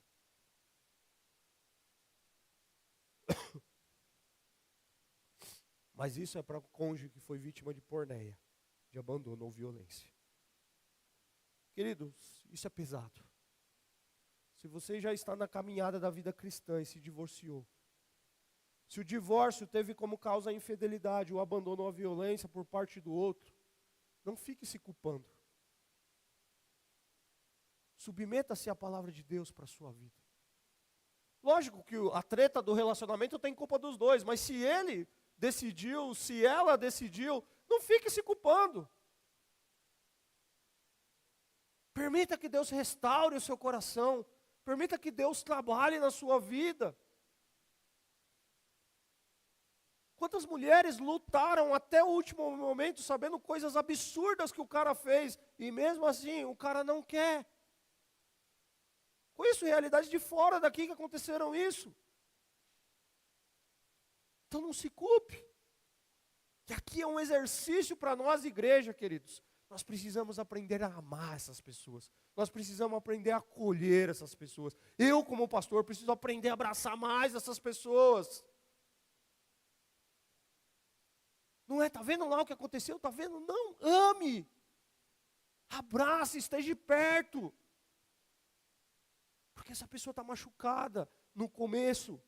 Speaker 1: Mas isso é para o cônjuge que foi vítima de porneia, de abandono ou violência. Queridos, isso é pesado. Se você já está na caminhada da vida cristã e se divorciou, se o divórcio teve como causa a infidelidade, o abandono ou a violência por parte do outro, não fique se culpando. Submeta-se à palavra de Deus para a sua vida. Lógico que a treta do relacionamento tem culpa dos dois, mas se ele decidiu, se ela decidiu, não fique se culpando. Permita que Deus restaure o seu coração. Permita que Deus trabalhe na sua vida. Quantas mulheres lutaram até o último momento sabendo coisas absurdas que o cara fez e mesmo assim o cara não quer. Conheço realidades de fora daqui que aconteceram isso. Então não se culpe. Que aqui é um exercício para nós, igreja, queridos. Nós precisamos aprender a amar essas pessoas. Nós precisamos aprender a acolher essas pessoas. Eu, como pastor, preciso aprender a abraçar mais essas pessoas. Não é, tá vendo lá o que aconteceu? Tá vendo? Não, ame. Abrace, esteja perto. Porque essa pessoa está machucada no começo.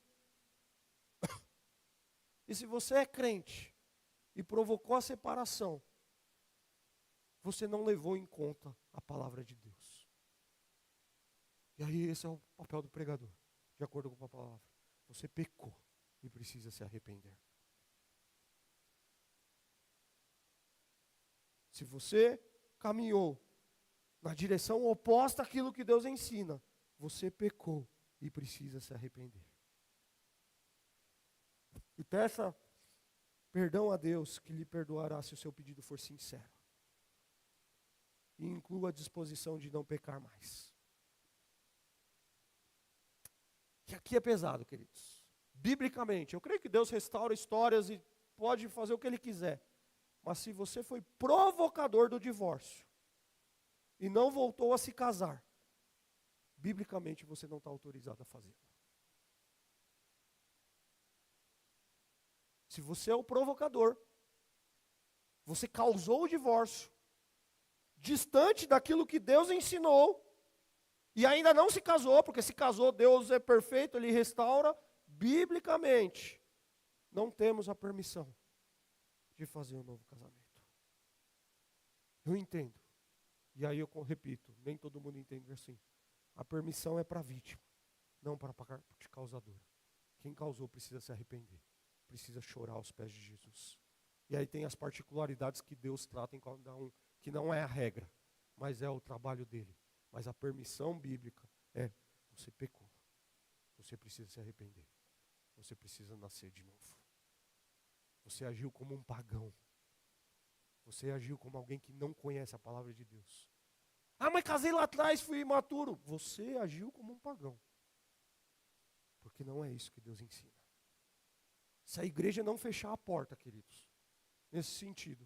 Speaker 1: E se você é crente e provocou a separação, você não levou em conta a palavra de Deus. E aí esse é o papel do pregador, de acordo com a palavra. Você pecou e precisa se arrepender. Se você caminhou na direção oposta àquilo que Deus ensina, você pecou e precisa se arrepender. E peça perdão a Deus, que lhe perdoará se o seu pedido for sincero. E inclua a disposição de não pecar mais. Que aqui é pesado, queridos. Biblicamente, eu creio que Deus restaura histórias e pode fazer o que Ele quiser. Mas se você foi provocador do divórcio e não voltou a se casar, biblicamente você não está autorizado a fazê-lo. Se você é o provocador, você causou o divórcio, distante daquilo que Deus ensinou, e ainda não se casou, porque se casou, Deus é perfeito, Ele restaura, biblicamente, não temos a permissão de fazer um novo casamento. Eu entendo, e aí eu repito, nem todo mundo entende assim. A permissão é para a vítima, não para a parte causadora. Quem causou precisa se arrepender, precisa chorar aos pés de Jesus. E aí tem as particularidades que Deus trata em cada um, que não é a regra, mas é o trabalho dele. Mas a permissão bíblica é: você pecou, você precisa se arrepender, você precisa nascer de novo. Você agiu como um pagão, você agiu como alguém que não conhece a palavra de Deus. Ah, mas casei lá atrás, fui imaturo. Você agiu como um pagão, porque não é isso que Deus ensina. Se a igreja não fechar a porta, queridos, nesse sentido,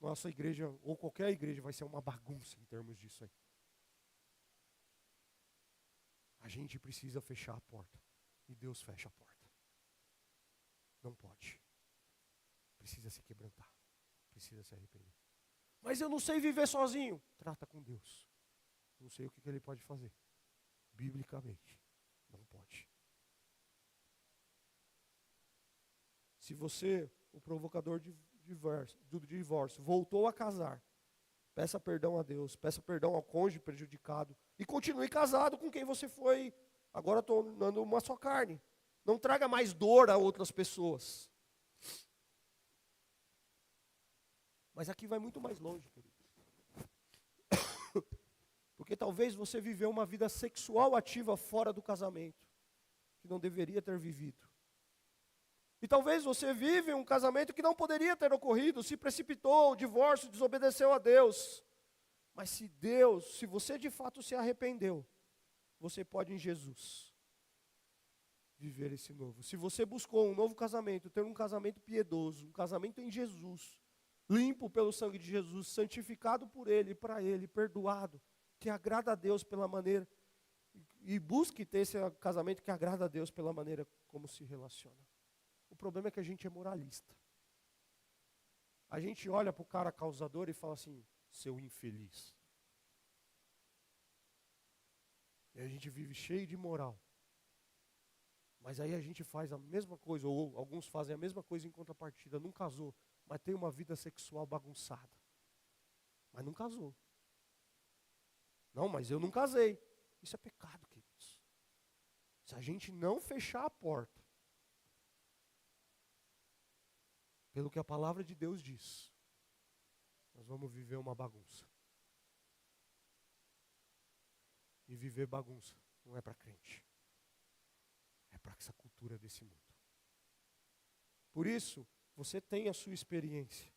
Speaker 1: nossa igreja, ou qualquer igreja, vai ser uma bagunça em termos disso aí. A gente precisa fechar a porta, e Deus fecha a porta. Não pode. Precisa se quebrantar, precisa se arrepender. Mas eu não sei viver sozinho. Trata com Deus. Não sei o que Ele pode fazer. Biblicamente, não pode. Se você, o provocador do divórcio, voltou a casar, peça perdão a Deus, peça perdão ao cônjuge prejudicado e continue casado com quem você foi, agora tornando uma só carne. Não traga mais dor a outras pessoas. Mas aqui vai muito mais longe, querido. Porque talvez você viveu uma vida sexual ativa fora do casamento, que não deveria ter vivido. E talvez você vive um casamento que não poderia ter ocorrido, se precipitou, o divórcio, desobedeceu a Deus. Mas se você de fato se arrependeu, você pode em Jesus viver esse novo. Se você buscou um novo casamento, ter um casamento piedoso, um casamento em Jesus, limpo pelo sangue de Jesus, santificado por Ele, para Ele, perdoado, que agrada a Deus pela maneira, e busque ter esse casamento que agrada a Deus pela maneira como se relaciona. O problema é que a gente é moralista. A gente olha para o cara causador e fala assim: seu infeliz. E a gente vive cheio de moral. Mas aí a gente faz a mesma coisa, ou alguns fazem a mesma coisa em contrapartida. Não casou, mas tem uma vida sexual bagunçada. Mas não casou. Não, mas eu não casei. Isso é pecado, queridos. Se a gente não fechar a porta, pelo que a palavra de Deus diz, nós vamos viver uma bagunça. E viver bagunça não é para crente. É para essa cultura desse mundo. Por isso, você tem a sua experiência.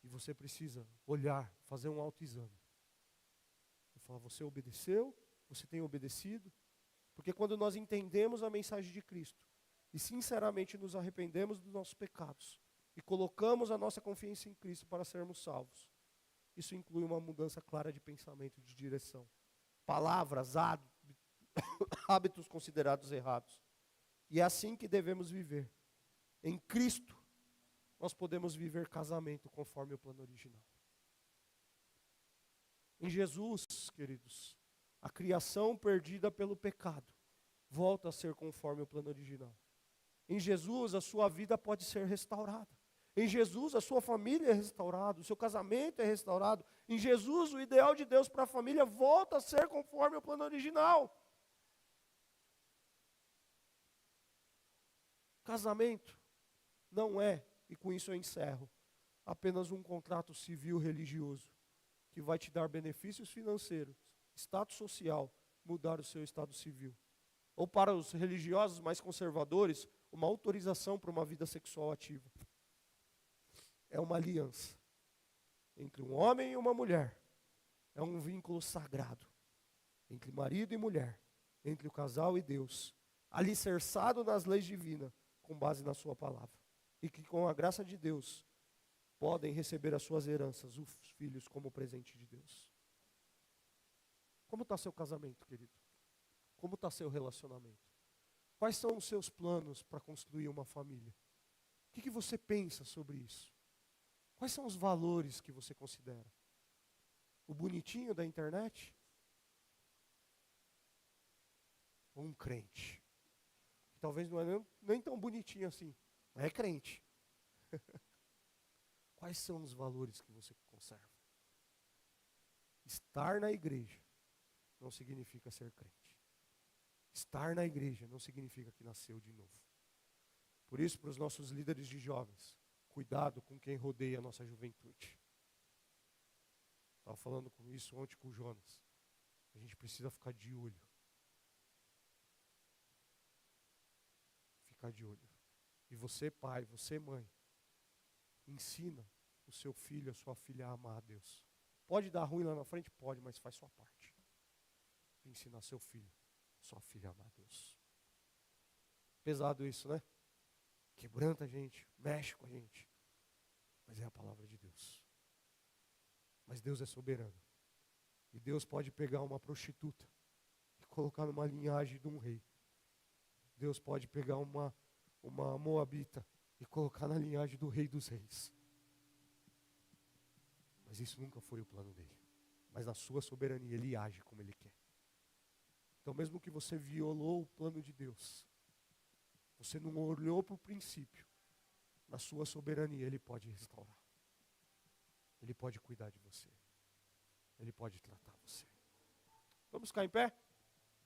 Speaker 1: E você precisa olhar, fazer um autoexame. E falar: você obedeceu? Você tem obedecido? Porque quando nós entendemos a mensagem de Cristo e sinceramente nos arrependemos dos nossos pecados e colocamos a nossa confiança em Cristo para sermos salvos, isso inclui uma mudança clara de pensamento, de direção. Palavras, hábitos considerados errados. E é assim que devemos viver. Em Cristo, nós podemos viver casamento conforme o plano original. Em Jesus, queridos, a criação perdida pelo pecado volta a ser conforme o plano original. Em Jesus, a sua vida pode ser restaurada. Em Jesus, a sua família é restaurada, o seu casamento é restaurado. Em Jesus, o ideal de Deus para a família volta a ser conforme o plano original. Casamento não é, e com isso eu encerro, apenas um contrato civil religioso que vai te dar benefícios financeiros, status social, mudar o seu estado civil. Ou para os religiosos mais conservadores, uma autorização para uma vida sexual ativa. É uma aliança entre um homem e uma mulher. É um vínculo sagrado entre marido e mulher, entre o casal e Deus, alicerçado nas leis divinas, com base na sua palavra. E que com a graça de Deus, podem receber as suas heranças, os filhos, como presente de Deus. Como está seu casamento, querido? Como está seu relacionamento? Quais são os seus planos para construir uma família? O que você pensa sobre isso? Quais são os valores que você considera? O bonitinho da internet? Ou um crente? Que talvez não é nem tão bonitinho assim, mas é crente. Quais são os valores que você conserva? Estar na igreja não significa ser crente. Estar na igreja não significa que nasceu de novo. Por isso, para os nossos líderes de jovens, cuidado com quem rodeia a nossa juventude. Estava falando com isso ontem com o Jonas. A gente precisa ficar de olho. Ficar de olho. E você, pai, você, mãe, ensina o seu filho, a sua filha a amar a Deus. Pode dar ruim lá na frente? Pode, mas faz sua parte. Ensinar seu filho, sua filha a amar a Deus. Pesado isso, né? Quebranta a gente, mexe com a gente. Mas é a palavra de Deus. Mas Deus é soberano. E Deus pode pegar uma prostituta e colocar numa linhagem de um rei. Deus pode pegar uma moabita e colocar na linhagem do rei dos reis. Mas isso nunca foi o plano dele. Mas na sua soberania ele age como ele quer. Então mesmo que você violou o plano de Deus, você não olhou para o princípio, na sua soberania ele pode restaurar. Ele pode cuidar de você. Ele pode tratar você. Vamos ficar em pé?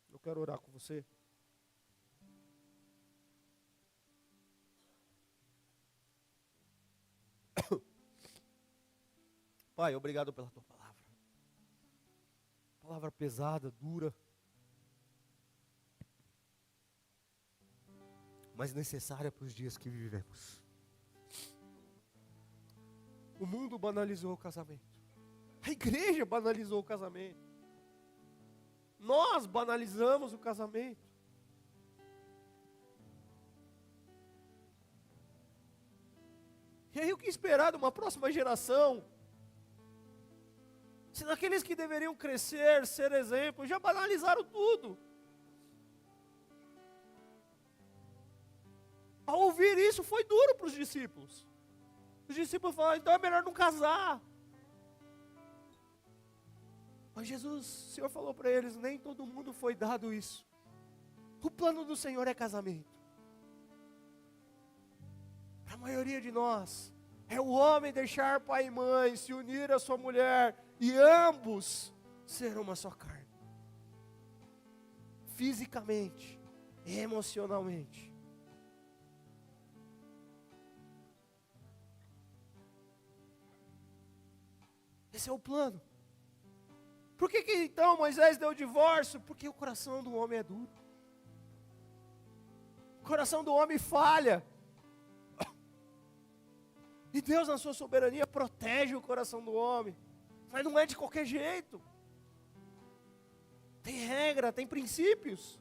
Speaker 1: Eu quero orar com você. Pai, obrigado pela tua palavra. Palavra pesada, dura, mas necessária para os dias que vivemos. O mundo banalizou o casamento. A igreja banalizou o casamento. Nós banalizamos o casamento. E aí o que esperar de uma próxima geração? Se naqueles que deveriam crescer, ser exemplo, já banalizaram tudo. Ao ouvir isso foi duro para os discípulos. Os discípulos falaram, então é melhor não casar. Mas Jesus, o Senhor falou para eles, nem todo mundo foi dado isso. O plano do Senhor é casamento. Para a maioria de nós, é o homem deixar pai e mãe, se unir à sua mulher, e ambos serão uma só carne. Fisicamente, emocionalmente. Esse é o plano. Por que então Moisés deu o divórcio? Porque o coração do homem é duro. O coração do homem falha. E Deus, na sua soberania, protege o coração do homem. Mas não é de qualquer jeito. Tem regra, tem princípios.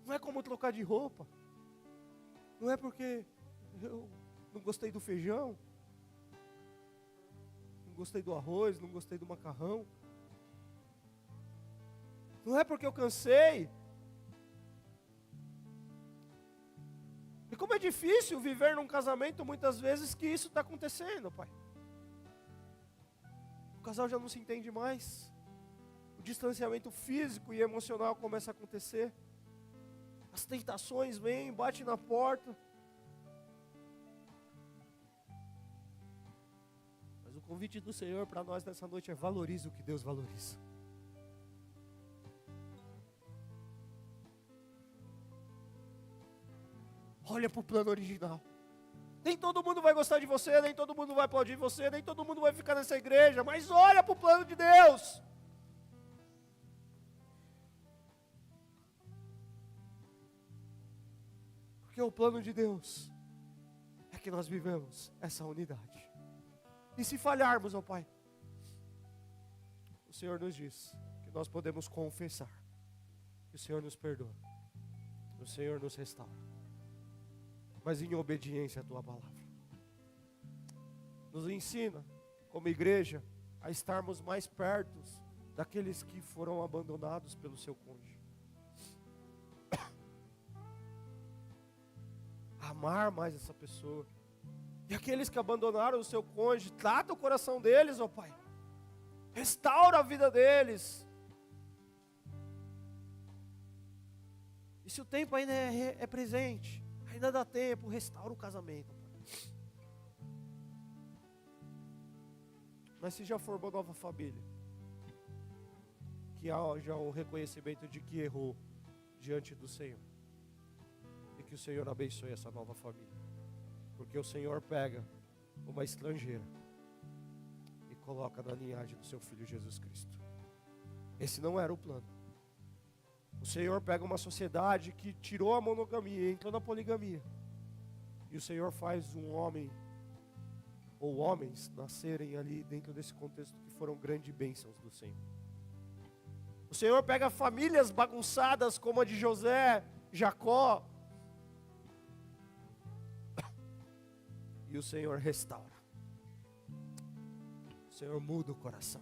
Speaker 1: Não é como trocar de roupa. Não é porque eu não gostei do feijão, não gostei do arroz, não gostei do macarrão. Não é porque eu cansei. E como é difícil viver num casamento muitas vezes que isso está acontecendo, pai. O casal já não se entende mais. O distanciamento físico e emocional começa a acontecer. As tentações vêm, batem na porta. Mas o convite do Senhor para nós nessa noite é valorize o que Deus valoriza. Olha para o plano original. Nem todo mundo vai gostar de você, nem todo mundo vai aplaudir você, nem todo mundo vai ficar nessa igreja, mas olha para o plano de Deus. Porque o plano de Deus é que nós vivemos essa unidade. E se falharmos, ó Pai, o Senhor nos diz que nós podemos confessar, que o Senhor nos perdoa, o Senhor nos restaura, mas em obediência à Tua palavra. Nos ensina, como igreja, a estarmos mais perto daqueles que foram abandonados pelo seu cônjuge. Amar mais essa pessoa. E aqueles que abandonaram o seu cônjuge, trata o coração deles, ó Pai. Restaura a vida deles. E se o tempo ainda é presente, ainda dá tempo, restaura o casamento, Pai. Mas se já formou nova família, que haja um reconhecimento de que errou diante do Senhor. E que o Senhor abençoe essa nova família. Porque o Senhor pega uma estrangeira e coloca na linhagem do seu Filho Jesus Cristo. Esse não era o plano. O Senhor pega uma sociedade que tirou a monogamia e entrou na poligamia. E o Senhor faz um homem, ou homens, nascerem ali dentro desse contexto que foram grandes bênçãos do Senhor. O Senhor pega famílias bagunçadas como a de José, Jacó, e o Senhor restaura. O Senhor muda o coração.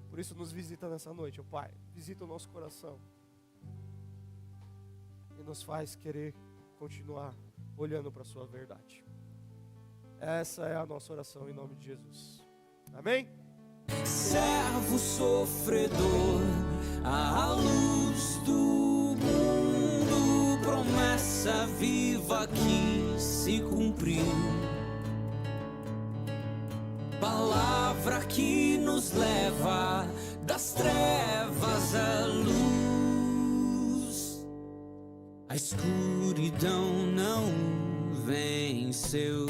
Speaker 1: Por isso nos visita nessa noite, ó Pai. Visita o nosso coração. E nos faz querer continuar olhando para a sua verdade. Essa é a nossa oração em nome de Jesus. Amém?
Speaker 2: Servo sofredor, à luz do mundo, promessa viva que se cumpriu, palavra que nos leva das trevas à luz, a escuridão não venceu.